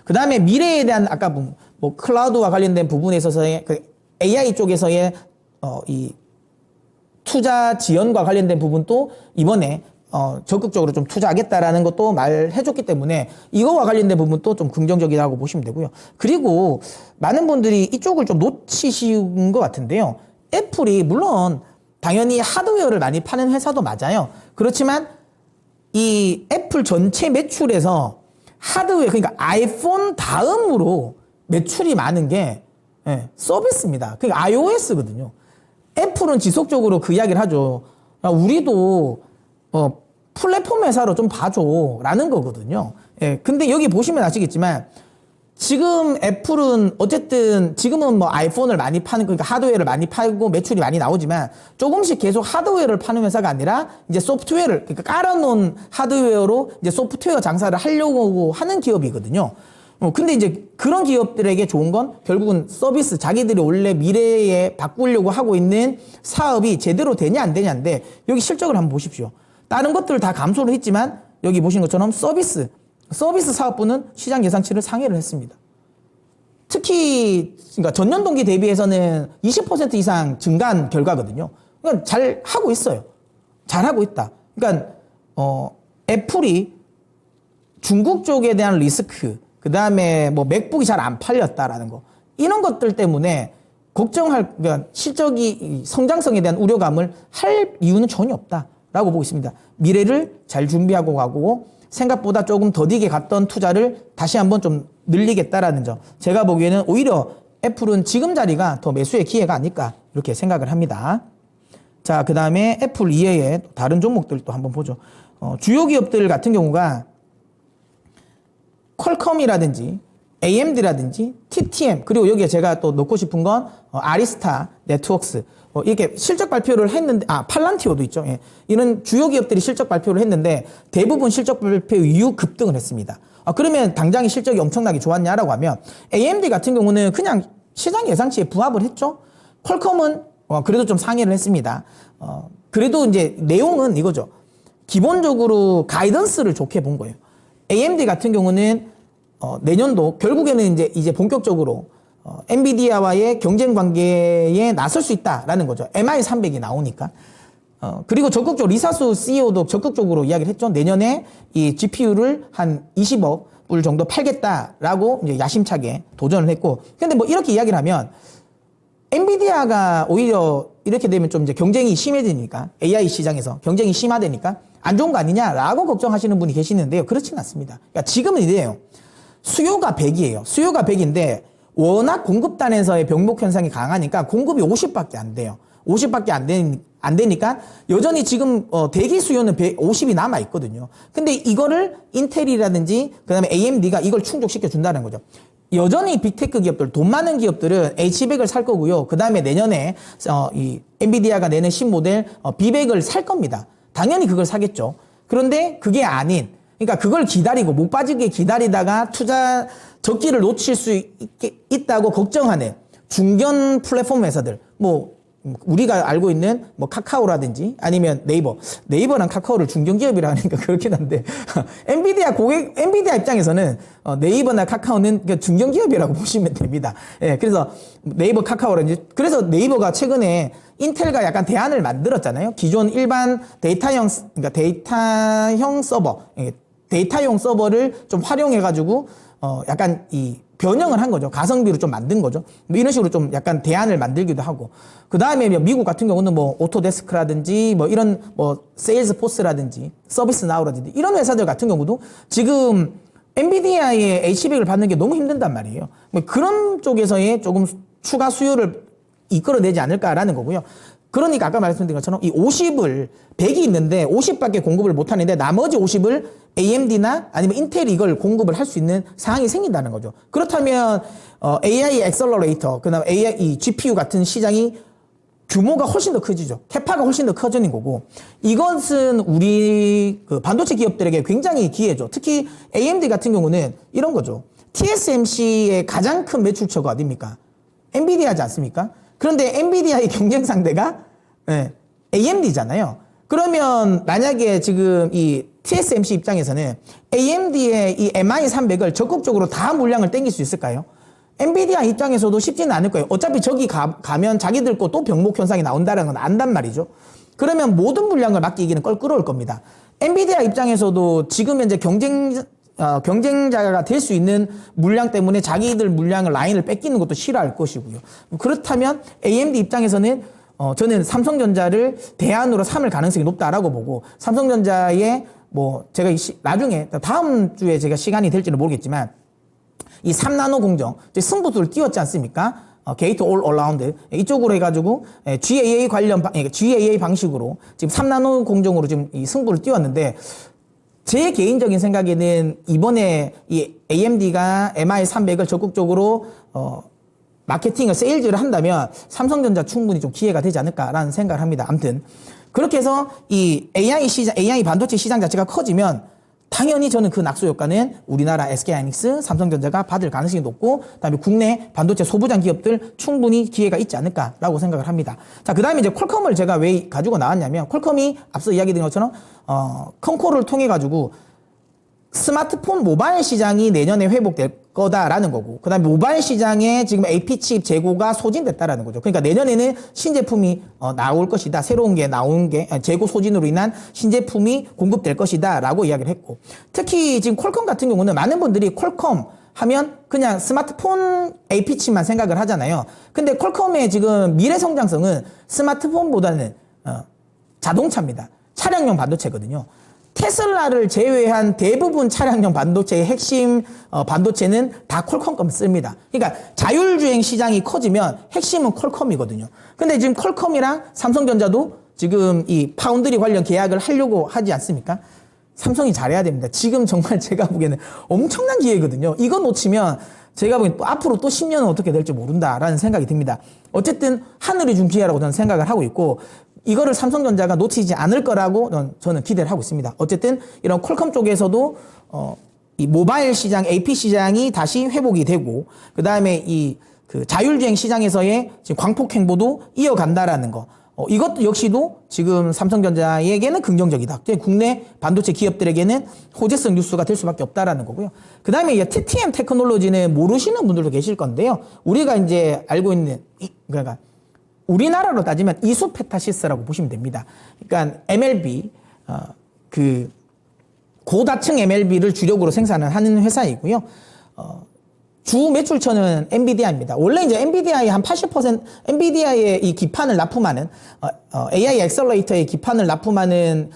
S1: 그 다음에 미래에 대한 아까 뭐 클라우드와 관련된 부분에 있어서의 그 AI 쪽에서의 이 투자 지연과 관련된 부분도 이번에 적극적으로 좀 투자하겠다라는 것도 말해줬기 때문에 이거와 관련된 부분도 좀 긍정적이라고 보시면 되고요. 그리고 많은 분들이 이쪽을 좀 놓치신 것 같은데요. 애플이 물론 당연히 하드웨어를 많이 파는 회사도 맞아요. 그렇지만 이 애플 전체 매출에서 하드웨어 그러니까 아이폰 다음으로 매출이 많은 게 서비스입니다. 그러니까 iOS거든요. 애플은 지속적으로 그 이야기를 하죠. 야, 우리도 플랫폼 회사로 좀 봐줘라는 거거든요. 예, 근데 여기 보시면 아시겠지만 지금 애플은 어쨌든 지금은 뭐 아이폰을 많이 파는 그러니까 하드웨어를 많이 팔고 매출이 많이 나오지만 조금씩 계속 하드웨어를 파는 회사가 아니라 이제 소프트웨어를 그러니까 깔아놓은 하드웨어로 이제 소프트웨어 장사를 하려고 하는 기업이거든요. 근데 이제 그런 기업들에게 좋은 건 결국은 서비스, 자기들이 원래 미래에 바꾸려고 하고 있는 사업이 제대로 되냐 안 되냐인데 여기 실적을 한번 보십시오. 다른 것들을 다 감소를 했지만 여기 보신 것처럼 서비스 사업부는 시장 예상치를 상회를 했습니다. 특히 그러니까 전년 동기 대비해서는 20% 이상 증가한 결과거든요. 그러니까 잘 하고 있어요. 잘 하고 있다. 그러니까 애플이 중국 쪽에 대한 리스크 그 다음에 뭐 맥북이 잘 안 팔렸다라는 거 이런 것들 때문에 그러니까 실적이 성장성에 대한 우려감을 할 이유는 전혀 없다라고 보고 있습니다. 미래를 잘 준비하고 가고 생각보다 조금 더디게 갔던 투자를 다시 한번 좀 늘리겠다라는 점. 제가 보기에는 오히려 애플은 지금 자리가 더 매수의 기회가 아닐까 이렇게 생각을 합니다. 자, 그 다음에 애플 이외에 다른 종목들도 한번 보죠. 주요 기업들 같은 경우가 퀄컴이라든지 AMD라든지 TTM 그리고 여기에 제가 또 넣고 싶은 건 아리스타 네트워크스 이렇게 실적 발표를 했는데 팔란티오도 있죠. 예. 이런 주요 기업들이 실적 발표를 했는데 대부분 실적 발표 이후 급등을 했습니다. 그러면 당장의 실적이 엄청나게 좋았냐라고 하면 AMD 같은 경우는 그냥 시장 예상치에 부합을 했죠. 퀄컴은 그래도 좀 상회를 했습니다. 그래도 이제 내용은 이거죠. 기본적으로 가이던스를 좋게 본 거예요. AMD 같은 경우는 내년도 결국에는 이제 본격적으로 엔비디아와의 경쟁 관계에 나설 수 있다라는 거죠. MI300이 나오니까. 그리고 적극적으로 리사수 CEO도 적극적으로 이야기를 했죠. 내년에 이 GPU를 한 20억 불 정도 팔겠다라고 이제 야심차게 도전을 했고, 근데 뭐 이렇게 이야기를 하면 엔비디아가 오히려 이렇게 되면 좀 이제 경쟁이 심해지니까, AI 시장에서 경쟁이 심화되니까 안 좋은 거 아니냐라고 걱정하시는 분이 계시는데요. 그렇지는 않습니다. 그러니까 지금은 이래요. 수요가 100이에요. 수요가 100인데 워낙 공급단에서의 병목 현상이 강하니까 공급이 50밖에 안 돼요. 50밖에 안 되니까 여전히 지금 대기 수요는 150이 남아 있거든요. 근데 이거를 인텔이라든지 그다음에 AMD가 이걸 충족시켜 준다는 거죠. 여전히 빅테크 기업들, 돈 많은 기업들은 H100을 살 거고요. 그다음에 내년에 이 엔비디아가 내는 신모델 B100을 살 겁니다. 당연히 그걸 사겠죠. 그런데 그게 아닌, 그러니까 그걸 기다리고 못 빠지게 기다리다가 투자 적기를 놓칠 수 있다고 걱정하는 중견 플랫폼 회사들, 뭐 우리가 알고 있는 뭐 카카오라든지 아니면 네이버랑 카카오를 중견 기업이라 하니까 그렇긴 한데 엔비디아 입장에서는 네이버나 카카오는 중견 기업이라고 보시면 됩니다. 예, 그래서 네이버, 카카오라든지, 그래서 네이버가 최근에 인텔과 약간 대안을 만들었잖아요. 기존 일반 그러니까 데이터형 서버, 데이터용 서버를 좀 활용해가지고 약간 이 변형을 한 거죠. 가성비로 좀 만든 거죠. 뭐 이런 식으로 좀 약간 대안을 만들기도 하고. 그 다음에 미국 같은 경우는 뭐 오토데스크라든지 뭐 이런 뭐 세일즈포스라든지 서비스 나우라든지 이런 회사들 같은 경우도 지금 엔비디아의 H100을 받는 게 너무 힘든단 말이에요. 뭐 그런 쪽에서의 조금 추가 수요를 이끌어내지 않을까라는 거고요. 그러니까 아까 말씀드린 것처럼 이 50을 100이 있는데 50밖에 공급을 못 하는데 나머지 50을 AMD나 아니면 인텔이 이걸 공급을 할 수 있는 상황이 생긴다는 거죠. 그렇다면 AI 엑셀러레이터, 그다음에 AI 이 GPU 같은 시장이 규모가 훨씬 더 커지죠. 캐파가 훨씬 더 커지는 거고, 이것은 우리 그 반도체 기업들에게 굉장히 기회죠. 특히 AMD 같은 경우는 이런 거죠. TSMC의 가장 큰 매출처가 어디입니까? 엔비디아지 않습니까? 그런데 엔비디아의 경쟁 상대가 AMD잖아요. 그러면 만약에 지금 이 TSMC 입장에서는 AMD의 이 MI300을 적극적으로 다 물량을 땡길 수 있을까요? 엔비디아 입장에서도 쉽지는 않을 거예요. 어차피 저기 가면 자기들 거 또 병목 현상이 나온다는 건 안단 말이죠. 그러면 모든 물량을 맡기기는 껄끄러울 겁니다. 엔비디아 입장에서도 지금 현재 경쟁자가 될 수 있는 물량 때문에 자기들 물량을 라인을 뺏기는 것도 싫어할 것이고요. 그렇다면 AMD 입장에서는 저는 삼성전자를 대안으로 삼을 가능성이 높다라고 보고, 삼성전자의 뭐 제가 나중에 다음 주에 제가 시간이 될지는 모르겠지만 이 3나노 공정 승부수를 띄웠지 않습니까? 게이트 올 어라운드 이쪽으로 해가지고 GAA GAA 방식으로 지금 3나노 공정으로 지금 이 승부를 띄웠는데, 제 개인적인 생각에는 이번에 이 AMD가 MI300을 적극적으로 마케팅을 세일즈를 한다면 삼성전자 충분히 좀 기회가 되지 않을까라는 생각을 합니다. 아무튼 그렇게 해서 이 AI 반도체 시장 자체가 커지면 당연히 저는 그 낙수 효과는 우리나라 SK하이닉스, 삼성전자가 받을 가능성이 높고, 그다음에 국내 반도체 소부장 기업들 충분히 기회가 있지 않을까라고 생각을 합니다. 자, 그다음에 이제 퀄컴을 제가 왜 가지고 나왔냐면, 퀄컴이 앞서 이야기드린 것처럼 컨코를 통해 가지고 스마트폰 모바일 시장이 내년에 회복될 거다라는 거고, 그 다음에 모바일 시장에 지금 AP칩 재고가 소진됐다라는 거죠. 그러니까 내년에는 신제품이 나올 것이다. 새로운 게 나온 게 재고 소진으로 인한 신제품이 공급될 것이다 라고 이야기를 했고, 특히 지금 퀄컴 같은 경우는 많은 분들이 퀄컴 하면 그냥 스마트폰 AP칩만 생각을 하잖아요. 근데 퀄컴의 지금 미래 성장성은 스마트폰보다는 자동차입니다. 차량용 반도체거든요. 테슬라를 제외한 대부분 차량용 반도체의 핵심 반도체는 다 퀄컴 거 씁니다. 그러니까 자율주행 시장이 커지면 핵심은 퀄컴이거든요. 근데 지금 퀄컴이랑 삼성전자도 지금 이 파운드리 관련 계약을 하려고 하지 않습니까? 삼성이 잘해야 됩니다. 지금 정말 제가 보기에는 엄청난 기회거든요. 이거 놓치면 제가 보기엔 또 앞으로 또 10년은 어떻게 될지 모른다라는 생각이 듭니다. 어쨌든 하늘이 준 기회라고 저는 생각을 하고 있고, 이거를 삼성전자가 놓치지 않을 거라고 저는 기대를 하고 있습니다. 어쨌든 이런 퀄컴 쪽에서도 이 모바일 시장, AP 시장이 다시 회복이 되고, 그 다음에 이 그 자율주행 시장에서의 지금 광폭 행보도 이어간다라는 거. 이것도 역시도 지금 삼성전자에게는 긍정적이다. 국내 반도체 기업들에게는 호재성 뉴스가 될 수밖에 없다라는 거고요. 그 다음에 TTM 테크놀로지는 모르시는 분들도 계실 건데요. 우리가 이제 알고 있는 그러니까 우리나라로 따지면 이수페타시스라고 보시면 됩니다. 그러니까 MLB 그 고다층 MLB를 주력으로 생산을 하는 회사이고요. 주 매출처는 엔비디아입니다. 원래 이제 엔비디아의 한 80%, 엔비디아의 이 기판을 납품하는, AI 엑셀러레이터의 기판을 납품하는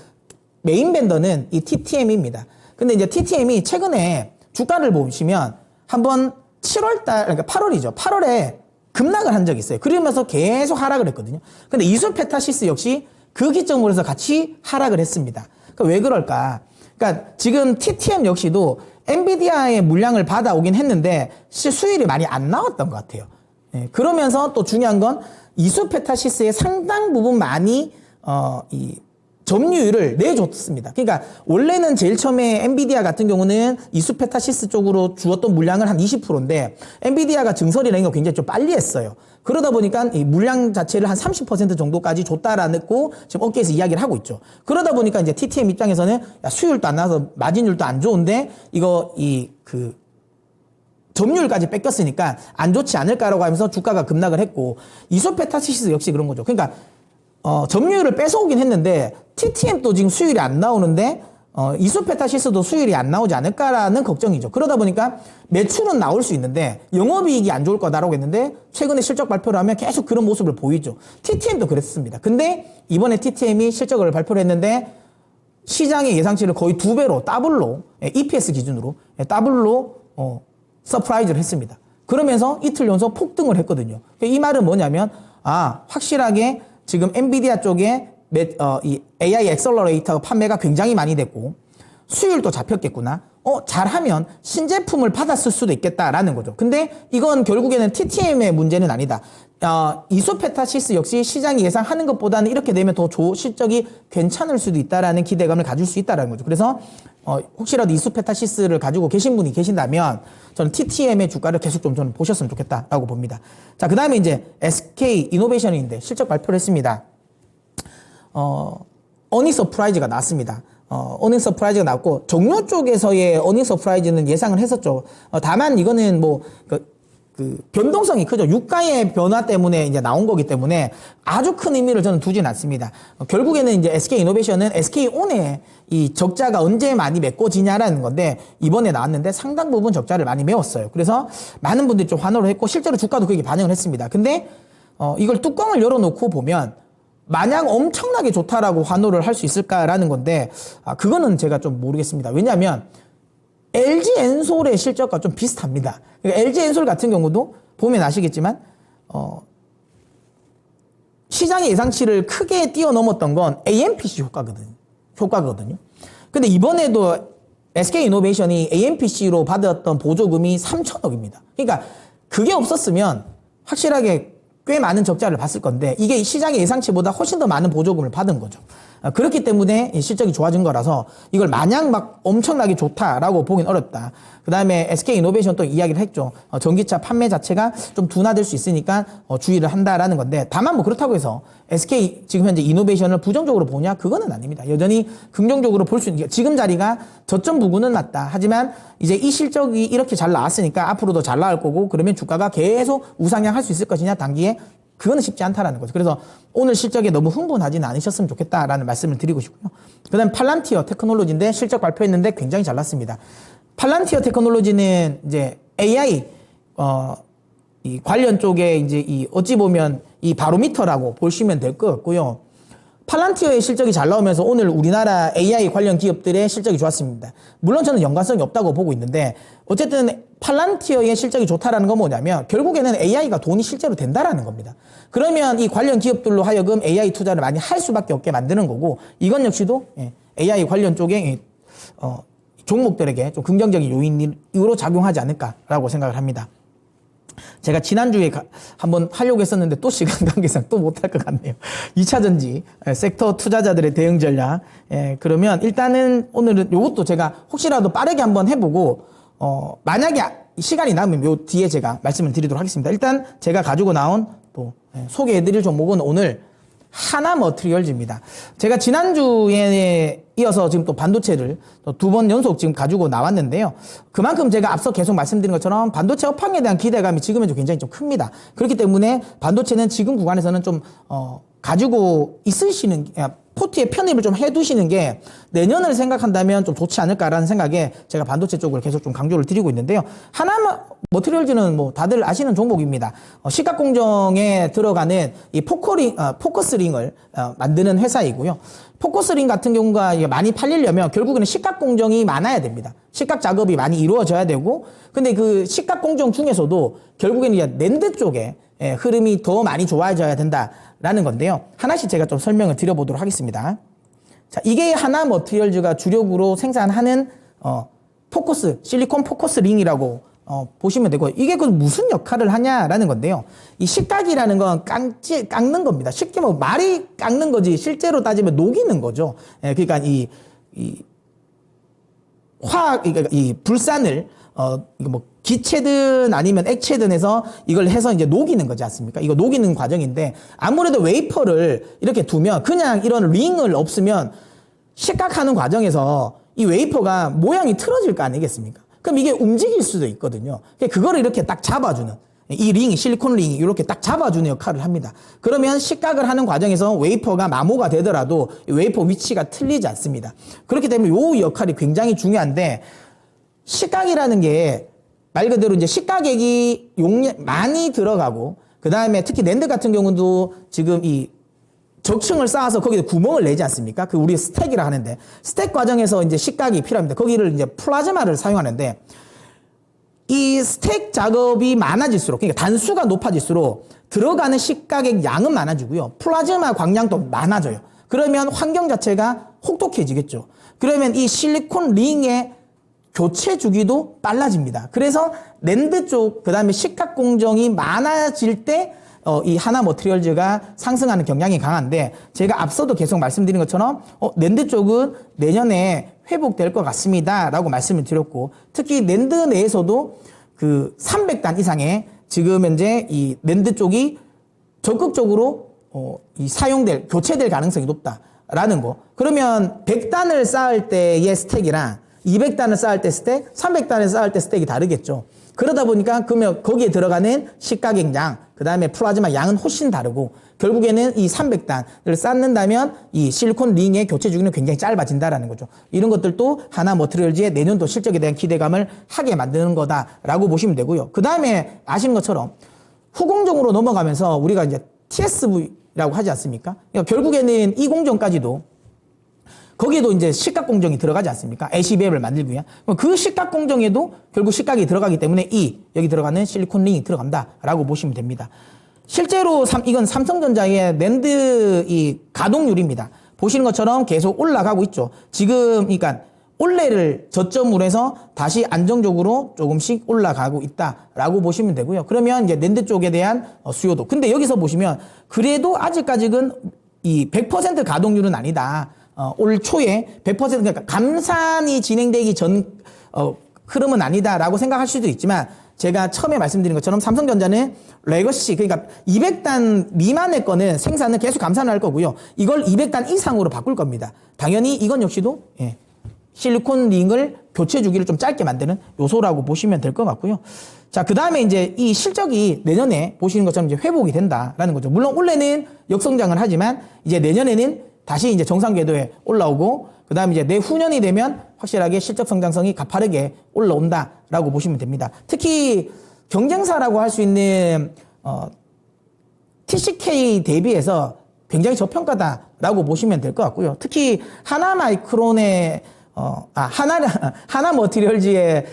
S1: 메인 벤더는 이 TTM입니다. 근데 이제 TTM이 최근에 주가를 보시면 한번 7월달, 그러니까 8월이죠. 8월에 급락을 한 적이 있어요. 그러면서 계속 하락을 했거든요. 근데 이소페타시스 역시 그 기점으로 해서 같이 하락을 했습니다. 그러니까 왜 그럴까? 그러니까 지금 TTM 역시도 엔비디아의 물량을 받아오긴 했는데 수율이 많이 안 나왔던 것 같아요. 예, 그러면서 또 중요한 건 이소페타시스의 상당 부분 많이 이 점유율을 내줬습니다. 그러니까 원래는 제일 처음에 엔비디아 같은 경우는 이소페타시스 쪽으로 주었던 물량을 한 20%인데 엔비디아가 증설이 낸 거 굉장히 좀 빨리 했어요. 그러다 보니까 이 물량 자체를 한 30% 정도까지 줬다라고 지금 업계에서 이야기를 하고 있죠. 그러다 보니까 이제 TTM 입장에서는 야, 수율도 안 나와서 마진율도 안 좋은데 이거 점유율까지 뺏겼으니까 안 좋지 않을까라고 하면서 주가가 급락을 했고 이소페타시스 역시 그런 거죠. 그러니까 점유율을 뺏어오긴 했는데 TTM도 지금 수율이 안 나오는데 이소페타시스도 수율이 안 나오지 않을까라는 걱정이죠. 그러다 보니까 매출은 나올 수 있는데 영업이익이 안 좋을 거다라고 했는데 최근에 실적 발표를 하면 계속 그런 모습을 보이죠. TTM도 그랬습니다. 근데 이번에 TTM이 실적을 발표를 했는데 시장의 예상치를 거의 2배로 더블로 EPS 기준으로 더블로 서프라이즈를 했습니다. 그러면서 이틀 연속 폭등을 했거든요. 이 말은 뭐냐면 확실하게 지금 엔비디아 쪽에 이 AI 엑셀러레이터 판매가 굉장히 많이 됐고 수율도 잡혔겠구나. 잘하면 신제품을 받았을 수도 있겠다라는 거죠. 근데 이건 결국에는 TTM의 문제는 아니다. 이소페타시스 역시 시장이 예상하는 것보다는 이렇게 되면 더 실적이 괜찮을 수도 있다라는 기대감을 가질 수 있다라는 거죠. 그래서 혹시라도 이소페타시스를 가지고 계신 분이 계신다면 저는 TTM의 주가를 계속 좀 저는 보셨으면 좋겠다라고 봅니다. 자, 그 다음에 이제 SK 이노베이션인데 실적 발표를 했습니다. 어닝 서프라이즈가 나왔습니다. 어닝 서프라이즈가 나왔고 종료 쪽에서의 어닝 서프라이즈는 예상을 했었죠. 다만 이거는 그 변동성이 크죠. 유가의 변화 때문에 이제 나온 거기 때문에 아주 큰 의미를 저는 두진 않습니다. 결국에는 이제 SK 이노베이션은 SK온의 이 적자가 언제 많이 메꿔지냐라는 건데 이번에 나왔는데 상당 부분 적자를 많이 메웠어요. 그래서 많은 분들이 좀 환호를 했고 실제로 주가도 그게 반영을 했습니다. 근데 이걸 뚜껑을 열어놓고 보면 마냥 엄청나게 좋다라고 환호를 할 수 있을까라는 건데 그거는 제가 좀 모르겠습니다. 왜냐하면 LG 엔솔의 실적과 좀 비슷합니다. 그러니까 LG 엔솔 같은 경우도 보면 아시겠지만 시장의 예상치를 크게 뛰어넘었던 건 AMPC 효과거든요. 근데 이번에도 SK 이노베이션이 AMPC로 받았던 보조금이 3천억입니다. 그러니까 그게 없었으면 확실하게 꽤 많은 적자를 봤을 건데 이게 시장의 예상치보다 훨씬 더 많은 보조금을 받은 거죠. 그렇기 때문에 실적이 좋아진 거라서 이걸 마냥 막 엄청나게 좋다라고 보긴 어렵다. 그 다음에 SK 이노베이션 또 이야기를 했죠. 전기차 판매 자체가 좀 둔화될 수 있으니까 주의를 한다라는 건데 다만 뭐 그렇다고 해서 SK 지금 현재 이노베이션을 부정적으로 보냐? 그거는 아닙니다. 여전히 긍정적으로 볼 수 있는 지금 자리가 저점 부근은 맞다. 하지만 이제 이 실적이 이렇게 잘 나왔으니까 앞으로도 잘 나올 거고 그러면 주가가 계속 우상향할 수 있을 것이냐 단기에 그거는 쉽지 않다라는 거죠. 그래서 오늘 실적에 너무 흥분하지는 않으셨으면 좋겠다라는 말씀을 드리고 싶고요. 그 다음 팔란티어 테크놀로지인데 실적 발표했는데 굉장히 잘 났습니다. 팔란티어 테크놀로지는 이제 AI, 이 관련 쪽에 이제 어찌 보면 이 바로미터라고 보시면 될 것 같고요. 팔란티어의 실적이 잘 나오면서 오늘 우리나라 AI 관련 기업들의 실적이 좋았습니다. 물론 저는 연관성이 없다고 보고 있는데 어쨌든 팔란티어의 실적이 좋다라는 건 뭐냐면 결국에는 AI가 돈이 실제로 된다라는 겁니다. 그러면 이 관련 기업들로 하여금 AI 투자를 많이 할 수밖에 없게 만드는 거고 이건 역시도 AI 관련 쪽에 종목들에게 좀 긍정적인 요인으로 작용하지 않을까라고 생각을 합니다. 제가 지난주에 한번 하려고 했었는데 또 시간 관계상 또 못할 것 같네요. 2차전지 섹터 투자자들의 대응 전략. 그러면 일단은 오늘은 요것도 제가 혹시라도 빠르게 한번 해보고 만약에 시간이 남으면 요 뒤에 제가 말씀을 드리도록 하겠습니다. 일단 제가 가지고 나온 또 소개해드릴 종목은 오늘 하나머트리얼즈입니다. 제가 지난주에 이어서 지금 또 반도체를 또 2번 연속 지금 가지고 나왔는데요. 그만큼 제가 앞서 계속 말씀드린 것처럼 반도체 업황에 대한 기대감이 지금은 굉장히 좀 큽니다. 그렇기 때문에 반도체는 지금 구간에서는 좀 가지고 있으시는 포트에 편입을 좀 해두시는 게 내년을 생각한다면 좀 좋지 않을까라는 생각에 제가 반도체 쪽을 계속 좀 강조를 드리고 있는데요. 하나 머티리얼즈는 뭐 다들 아시는 종목입니다. 시각 공정에 들어가는 이 포커스링을 만드는 회사이고요. 포커스링 같은 경우가 많이 팔리려면 결국에는 시각 공정이 많아야 됩니다. 시각 작업이 많이 이루어져야 되고, 근데 그 시각 공정 중에서도 결국에는 이제 낸드 쪽에 흐름이 더 많이 좋아져야 된다라는 건데요. 하나씩 제가 좀 설명을 드려보도록 하겠습니다. 자, 이게 하나 머티리얼즈가 주력으로 생산하는 실리콘 포커스 링이라고 보시면 되고, 이게 그 무슨 역할을 하냐라는 건데요. 이 식각이라는 건 깎는 겁니다. 쉽게 뭐 말이 깎는 거지 실제로 따지면 녹이는 거죠. 그러니까 이 불산을 이거 뭐 기체든 아니면 액체든 해서 이걸 해서 이제 녹이는 거지 않습니까? 이거 녹이는 과정인데, 아무래도 웨이퍼를 이렇게 두면 그냥 이런 링을 없으면 식각하는 과정에서 이 웨이퍼가 모양이 틀어질 거 아니겠습니까? 그럼 이게 움직일 수도 있거든요. 그거를 이렇게 딱 잡아주는, 이 링이, 실리콘 링이 이렇게 딱 잡아주는 역할을 합니다. 그러면 식각을 하는 과정에서 웨이퍼가 마모가 되더라도 웨이퍼 위치가 틀리지 않습니다. 그렇기 때문에 이 역할이 굉장히 중요한데, 식각이라는 게 말 그대로 이제 식가액이 많이 들어가고, 그 다음에 특히 낸드 같은 경우도 지금 이 적층을 쌓아서 거기에 구멍을 내지 않습니까? 그 우리 스택이라 하는데, 스택 과정에서 이제 식각이 필요합니다. 거기를 이제 플라즈마를 사용하는데, 이 스택 작업이 많아질수록, 그러니까 단수가 높아질수록 들어가는 식각의 양은 많아지고요. 플라즈마 광량도 많아져요. 그러면 환경 자체가 혹독해지겠죠. 그러면 이 실리콘 링의 교체 주기도 빨라집니다. 그래서 낸드 쪽, 그 다음에 식각 공정이 많아질 때 이 하나 머티리얼즈가 상승하는 경향이 강한데, 제가 앞서도 계속 말씀드린 것처럼 낸드 쪽은 내년에 회복될 것 같습니다 라고 말씀을 드렸고, 특히 낸드 내에서도 그 300단 이상의 지금 현재 이 낸드 쪽이 적극적으로 교체될 가능성이 높다라는 거. 그러면 100단을 쌓을 때의 스택이랑 200단을 쌓을 때 스택, 300단을 쌓을 때 스택이 다르겠죠. 그러다 보니까 그러면 거기에 들어가는 식가액 양, 그 다음에 플라즈마 양은 훨씬 다르고, 결국에는 이 300단을 쌓는다면 이 실리콘 링의 교체 주기는 굉장히 짧아진다라는 거죠. 이런 것들도 하나 머티리얼즈의 내년도 실적에 대한 기대감을 하게 만드는 거다라고 보시면 되고요. 그 다음에 아시는 것처럼 후공정으로 넘어가면서 우리가 이제 TSV라고 하지 않습니까? 그러니까 결국에는 이 공정까지도 거기에도 이제 식각 공정이 들어가지 않습니까? 애시베이를 만들기 위한. 그 식각 공정에도 결국 식각이 들어가기 때문에 여기 들어가는 실리콘 링이 들어간다라고 보시면 됩니다. 실제로 이건 삼성전자의 낸드 이 가동률입니다. 보시는 것처럼 계속 올라가고 있죠. 지금 그러니까 올해를 저점으로 해서 다시 안정적으로 조금씩 올라가고 있다라고 보시면 되고요. 그러면 이제 낸드 쪽에 대한 수요도. 근데 여기서 보시면 그래도 아직까지는 이 100% 가동률은 아니다. 올 초에 100% 그러니까 감산이 진행되기 전 흐름은 아니다라고 생각할 수도 있지만, 제가 처음에 말씀드린 것처럼 삼성전자는 레거시, 그러니까 200단 미만의 거는 생산을 계속 감산을 할 거고요. 이걸 200단 이상으로 바꿀 겁니다. 당연히 이건 역시도 실리콘 링을 교체 주기를 좀 짧게 만드는 요소라고 보시면 될 것 같고요. 자, 그 다음에 이제 이 실적이 내년에 보시는 것처럼 이제 회복이 된다라는 거죠. 물론 올해는 역성장을 하지만 이제 내년에는 다시 이제 정상 궤도에 올라오고, 그 다음에 이제 내후년이 되면 확실하게 실적 성장성이 가파르게 올라온다라고 보시면 됩니다. 특히 경쟁사라고 할 수 있는 TCK 대비해서 굉장히 저평가다라고 보시면 될 것 같고요. 특히 하나마이크론의 하나 머티리얼즈의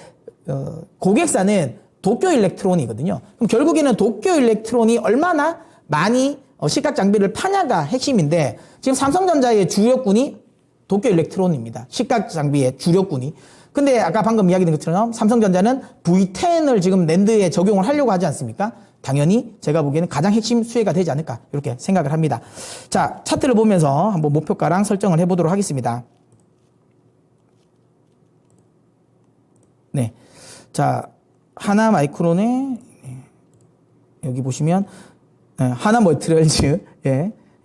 S1: 고객사는 도쿄 일렉트론이거든요. 그럼 결국에는 도쿄 일렉트론이 얼마나 많이 식각 장비를 파냐가 핵심인데, 지금 삼성전자의 주력군이 도쿄 일렉트론입니다. 식각 장비의 주력군이. 근데 아까 방금 이야기된 것처럼 삼성전자는 V10을 지금 낸드에 적용을 하려고 하지 않습니까? 당연히 제가 보기에는 가장 핵심 수혜가 되지 않을까 이렇게 생각을 합니다. 자, 차트를 보면서 한번 목표가랑 설정을 해보도록 하겠습니다. 네, 자, 하나 마이크론의 여기 보시면 하나 머티리얼즈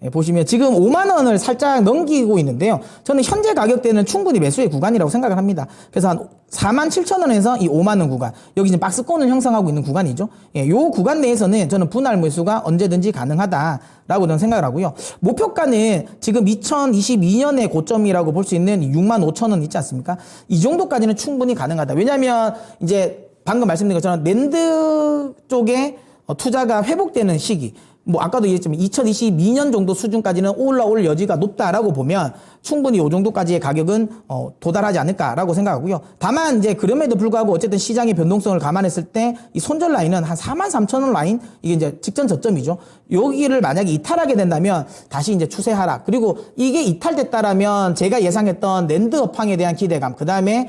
S1: 보시면 지금 5만 원을 살짝 넘기고 있는데요. 저는 현재 가격대는 충분히 매수의 구간이라고 생각을 합니다. 그래서 한 4만 7천 원에서 이 5만 원 구간, 여기 지금 박스권을 형성하고 있는 구간이죠. 예, 요 구간 내에서는 저는 분할 매수가 언제든지 가능하다라고 저는 생각을 하고요. 목표가는 지금 2022년의 고점이라고 볼 수 있는 6만 5천 원 있지 않습니까? 이 정도까지는 충분히 가능하다. 왜냐하면 이제 방금 말씀드린 것처럼 랜드 쪽에 투자가 회복되는 시기, 뭐 아까도 얘기했지만 2022년 정도 수준까지는 올라올 여지가 높다라고 보면 충분히 이 정도까지의 가격은 도달하지 않을까라고 생각하고요. 다만 이제 그럼에도 불구하고 어쨌든 시장의 변동성을 감안했을 때 이 손절 라인은 한 43,000원 라인, 이게 이제 직전 저점이죠. 여기를 만약에 이탈하게 된다면 다시 이제 추세 하락, 그리고 이게 이탈됐다라면 제가 예상했던 랜드 업황에 대한 기대감, 그 다음에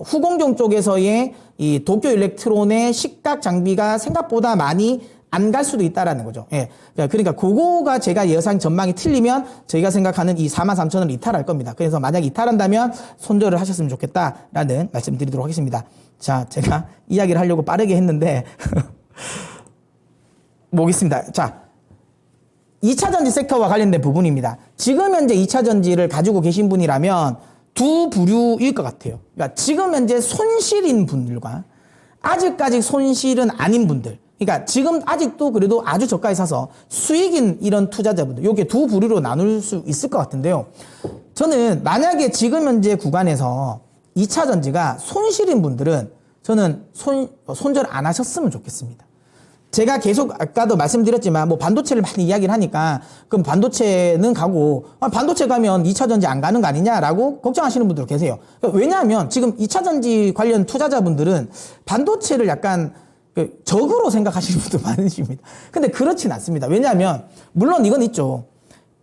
S1: 후공정 쪽에서의 이 도쿄 일렉트론의 식각 장비가 생각보다 많이 안 갈 수도 있다라는 거죠. 예. 그러니까 그거가 제가 예상 전망이 틀리면 저희가 생각하는 이 43,000원을 이탈할 겁니다. 그래서 만약 이탈한다면 손절을 하셨으면 좋겠다라는 말씀 드리도록 하겠습니다. 자, 제가 이야기를 하려고 빠르게 했는데 보겠습니다. 자, 2차전지 섹터와 관련된 부분입니다. 지금 현재 2차전지를 가지고 계신 분이라면 두 부류일 것 같아요. 그러니까 지금 현재 손실인 분들과 아직까지 손실은 아닌 분들, 그러니까 지금 아직도 그래도 아주 저가에 사서 수익인 이런 투자자분들, 요게 두 부류로 나눌 수 있을 것 같은데요. 저는 만약에 지금 현재 구간에서 2차 전지가 손실인 분들은 저는 손절 안 하셨으면 좋겠습니다. 제가 계속 아까도 말씀드렸지만 뭐 반도체를 많이 이야기를 하니까 그럼 반도체는 가고 반도체 가면 2차 전지 안 가는 거 아니냐라고 걱정하시는 분들 계세요. 왜냐하면 지금 2차 전지 관련 투자자분들은 반도체를 약간 적으로 생각하시는 분도 많으십니다. 근데 그렇진 않습니다. 왜냐하면 물론 이건 있죠.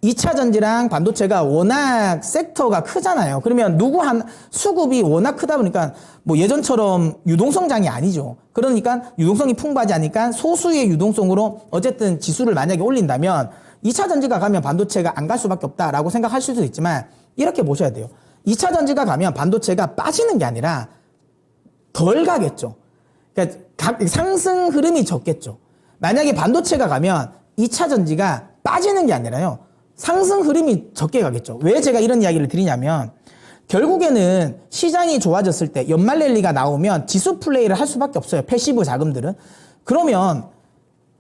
S1: 2차 전지랑 반도체가 워낙 섹터가 크잖아요. 그러면 수급이 워낙 크다 보니까 뭐 예전처럼 유동성장이 아니죠. 그러니까 유동성이 풍부하지 않으니까 소수의 유동성으로 어쨌든 지수를 만약에 올린다면 2차 전지가 가면 반도체가 안 갈 수밖에 없다라고 생각할 수도 있지만 이렇게 보셔야 돼요. 2차 전지가 가면 반도체가 빠지는 게 아니라 덜 가겠죠. 그러니까 상승 흐름이 적겠죠. 만약에 반도체가 가면 2차 전지가 빠지는 게 아니라요, 상승 흐름이 적게 가겠죠. 왜 제가 이런 이야기를 드리냐면 결국에는 시장이 좋아졌을 때 연말 랠리가 나오면 지수 플레이를 할 수밖에 없어요. 패시브 자금들은. 그러면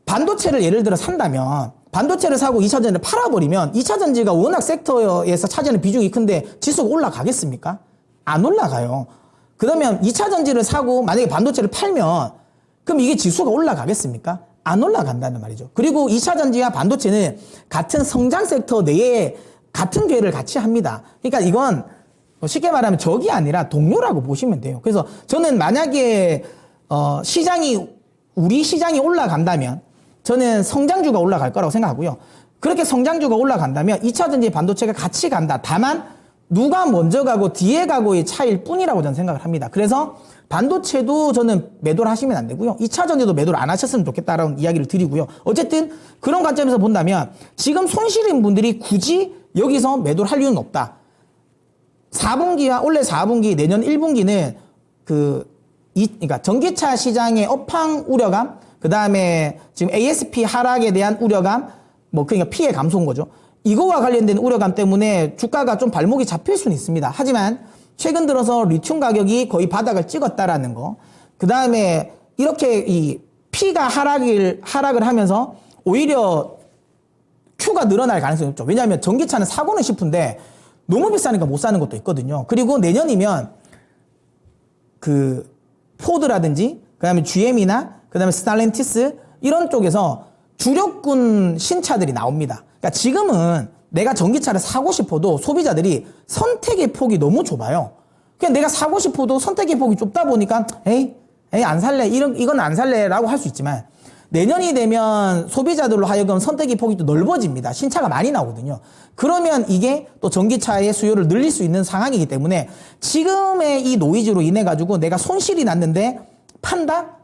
S1: 반도체를 예를 들어 산다면 반도체를 사고 2차 전지를 팔아버리면 2차 전지가 워낙 섹터에서 차지하는 비중이 큰데 지수가 올라가겠습니까? 안 올라가요. 그러면 2차 전지를 사고 만약에 반도체를 팔면 그럼 이게 지수가 올라가겠습니까? 안 올라간다는 말이죠. 그리고 2차 전지와 반도체는 같은 성장 sek터 내에 같은 궤를 같이 합니다. 그러니까 이건 쉽게 말하면 적이 아니라 동료라고 보시면 돼요. 그래서 저는 만약에 우리 시장이 올라간다면 저는 성장주가 올라갈 거라고 생각하고요. 그렇게 성장주가 올라간다면 2차 전지 반도체가 같이 간다. 다만 누가 먼저 가고 뒤에 가고의 차이일 뿐이라고 저는 생각을 합니다. 그래서 반도체도 저는 매도를 하시면 안 되고요. 2차 전지도 매도를 안 하셨으면 좋겠다라는 이야기를 드리고요. 어쨌든 그런 관점에서 본다면 지금 손실인 분들이 굳이 여기서 매도를 할 이유는 없다. 4분기와 올해 4분기, 내년 1분기는 그러니까 전기차 시장의 업황 우려감, 그 다음에 지금 ASP 하락에 대한 우려감, 그러니까 피해 감소인 거죠. 이거와 관련된 우려감 때문에 주가가 좀 발목이 잡힐 수는 있습니다. 하지만 최근 들어서 리튬 가격이 거의 바닥을 찍었다라는 거, 그 다음에 이렇게 이 P가 하락을 하면서 오히려 Q가 늘어날 가능성이 없죠. 왜냐하면 전기차는 사고는 싶은데 너무 비싸니까 못 사는 것도 있거든요. 그리고 내년이면 그 포드라든지 그 다음에 GM이나 그 다음에 스탈렌티스 이런 쪽에서 주력군 신차들이 나옵니다. 그러니까 지금은 내가 전기차를 사고 싶어도 소비자들이 선택의 폭이 너무 좁아요. 그냥 내가 사고 싶어도 선택의 폭이 좁다 보니까 에이 안 살래, 이건 안 살래라고 할 수 있지만 내년이 되면 소비자들로 하여금 선택의 폭이 또 넓어집니다. 신차가 많이 나오거든요. 그러면 이게 또 전기차의 수요를 늘릴 수 있는 상황이기 때문에 지금의 이 노이즈로 인해 가지고 내가 손실이 났는데 판다?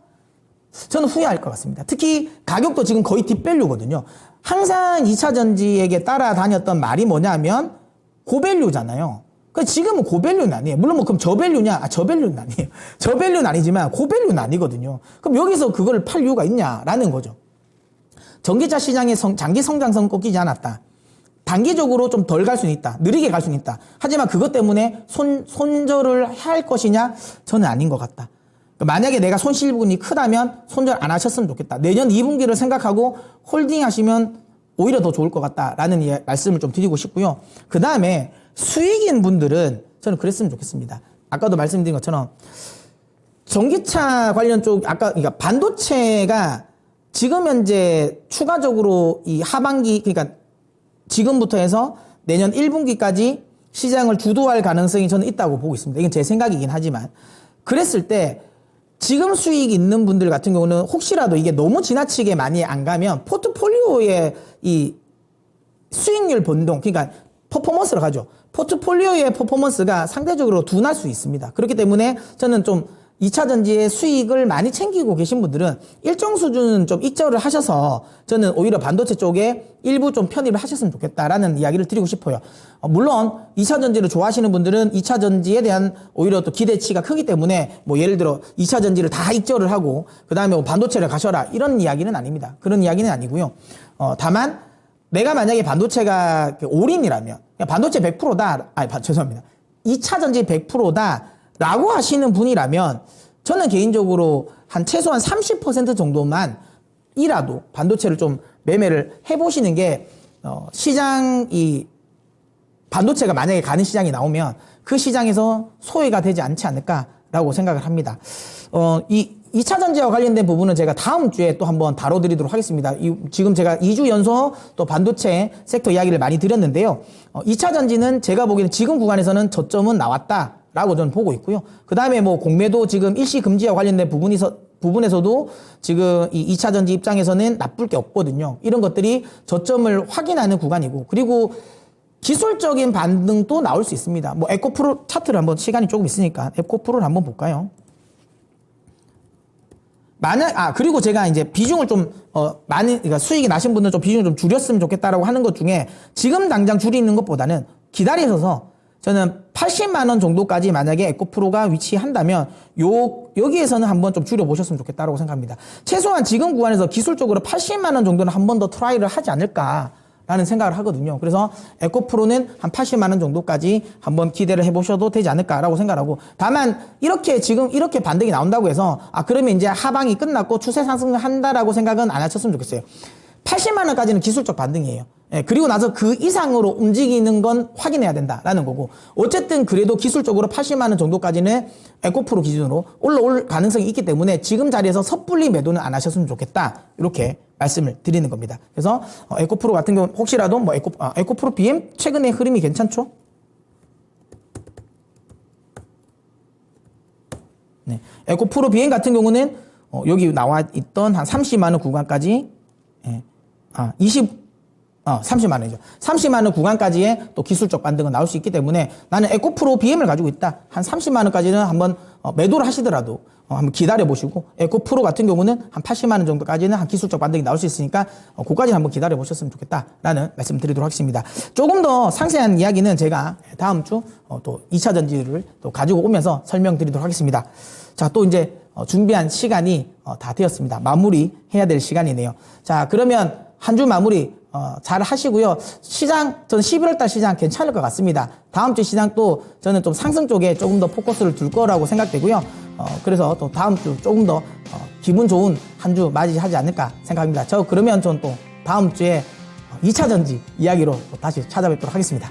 S1: 저는 후회할 것 같습니다. 특히 가격도 지금 거의 딥밸류거든요. 항상 2차 전지에게 따라다녔던 말이 뭐냐면 고밸류잖아요. 지금은 고밸류는 아니에요. 물론 그럼 저밸류냐? 저밸류는 아니에요. 저밸류는 아니지만 고밸류는 아니거든요. 그럼 여기서 그걸 팔 이유가 있냐라는 거죠. 전기차 시장의 장기 성장성 꺾이지 않았다. 단기적으로 좀 덜 갈 수는 있다. 느리게 갈 수는 있다. 하지만 그것 때문에 손절을 할 것이냐? 저는 아닌 것 같다. 만약에 내가 손실분이 크다면 손절 안 하셨으면 좋겠다. 내년 2분기를 생각하고 홀딩 하시면 오히려 더 좋을 것 같다라는 말씀을 좀 드리고 싶고요. 그 다음에 수익인 분들은 저는 그랬으면 좋겠습니다. 아까도 말씀드린 것처럼 전기차 관련 쪽, 그러니까 반도체가 지금 현재 추가적으로 이 하반기, 그러니까 지금부터 해서 내년 1분기까지 시장을 주도할 가능성이 저는 있다고 보고 있습니다. 이건 제 생각이긴 하지만. 그랬을 때 지금 수익이 있는 분들 같은 경우는 혹시라도 이게 너무 지나치게 많이 안 가면 포트폴리오의 이 수익률 변동, 그러니까 퍼포먼스로 가죠. 포트폴리오의 퍼포먼스가 상대적으로 둔할 수 있습니다. 그렇기 때문에 저는 좀 2차전지의 수익을 많이 챙기고 계신 분들은 일정 수준은 좀 익절을 하셔서 저는 오히려 반도체 쪽에 일부 좀 편입을 하셨으면 좋겠다라는 이야기를 드리고 싶어요. 물론 2차전지를 좋아하시는 분들은 2차전지에 대한 오히려 또 기대치가 크기 때문에 뭐 예를 들어 2차전지를 다 익절을 하고 그 다음에 뭐 반도체를 가셔라 이런 이야기는 아닙니다. 그런 이야기는 아니고요. 다만 내가 만약에 반도체가 올인이라면 반도체 100%다, 죄송합니다. 2차전지 100%다 라고 하시는 분이라면 저는 개인적으로 한 최소한 30% 정도만이라도 반도체를 좀 매매를 해보시는 게 시장이 반도체가 만약에 가는 시장이 나오면 그 시장에서 소외가 되지 않지 않을까라고 생각을 합니다. 이 2차전지와 관련된 부분은 제가 다음 주에 또 한번 다뤄드리도록 하겠습니다. 지금 제가 2주 연속 또 반도체 섹터 이야기를 많이 드렸는데요. 2차전지는 제가 보기에는 지금 구간에서는 저점은 나왔다. 라고 저는 보고 있고요. 그 다음에 뭐 공매도 지금 일시 금지와 관련된 부분에서도 지금 이 2차전지 입장에서는 나쁠 게 없거든요. 이런 것들이 저점을 확인하는 구간이고, 그리고 기술적인 반등도 나올 수 있습니다. 뭐 에코프로 차트를 한번 시간이 조금 있으니까 에코프로를 한번 볼까요? 그리고 제가 이제 비중을 좀, 그러니까 수익이 나신 분들은 좀 비중을 좀 줄였으면 좋겠다라고 하는 것 중에 지금 당장 줄이는 것보다는 기다리셔서 저는 80만 원 정도까지 만약에 에코프로가 위치한다면 여기에서는 한번 좀 줄여보셨으면 좋겠다라고 생각합니다. 최소한 지금 구간에서 기술적으로 80만 원 정도는 한 번 더 트라이를 하지 않을까라는 생각을 하거든요. 그래서 에코프로는 한 80만 원 정도까지 한번 기대를 해보셔도 되지 않을까라고 생각하고, 다만 지금 이렇게 반등이 나온다고 해서 그러면 이제 하방이 끝났고 추세 상승을 한다라고 생각은 안 하셨으면 좋겠어요. 80만 원까지는 기술적 반등이에요. 그리고 나서 그 이상으로 움직이는 건 확인해야 된다라는 거고, 어쨌든 그래도 기술적으로 80만 원 정도까지는 에코프로 기준으로 올라올 가능성이 있기 때문에 지금 자리에서 섣불리 매도는 안 하셨으면 좋겠다, 이렇게 말씀을 드리는 겁니다. 그래서 에코프로 같은 경우는 혹시라도 뭐 에코프로 BM 최근에 흐름이 괜찮죠? 네. 에코프로 BM 같은 경우는 여기 나와 있던 한 30만 원 구간까지 30만 원이죠. 30만 원 구간까지의 또 기술적 반등은 나올 수 있기 때문에 나는 에코프로 BM을 가지고 있다. 한 30만 원까지는 한번 매도를 하시더라도 한번 기다려 보시고, 에코프로 같은 경우는 한 80만 원 정도까지는 한 기술적 반등이 나올 수 있으니까 그까지는 한번 기다려 보셨으면 좋겠다라는 말씀 드리도록 하겠습니다. 조금 더 상세한 이야기는 제가 다음 주 또 2차 전지를 또 가지고 오면서 설명드리도록 하겠습니다. 자, 또 이제 준비한 시간이 다 되었습니다. 마무리 해야 될 시간이네요. 자, 그러면 한 주 마무리 잘 하시고요. 저는 11월달 시장 괜찮을 것 같습니다. 다음 주 시장 또 저는 좀 상승 쪽에 조금 더 포커스를 둘 거라고 생각되고요. 그래서 또 다음 주 조금 더 기분 좋은 한 주 맞이하지 않을까 생각합니다. 그러면 전 또 다음 주에 2차 전지 이야기로 또 다시 찾아뵙도록 하겠습니다.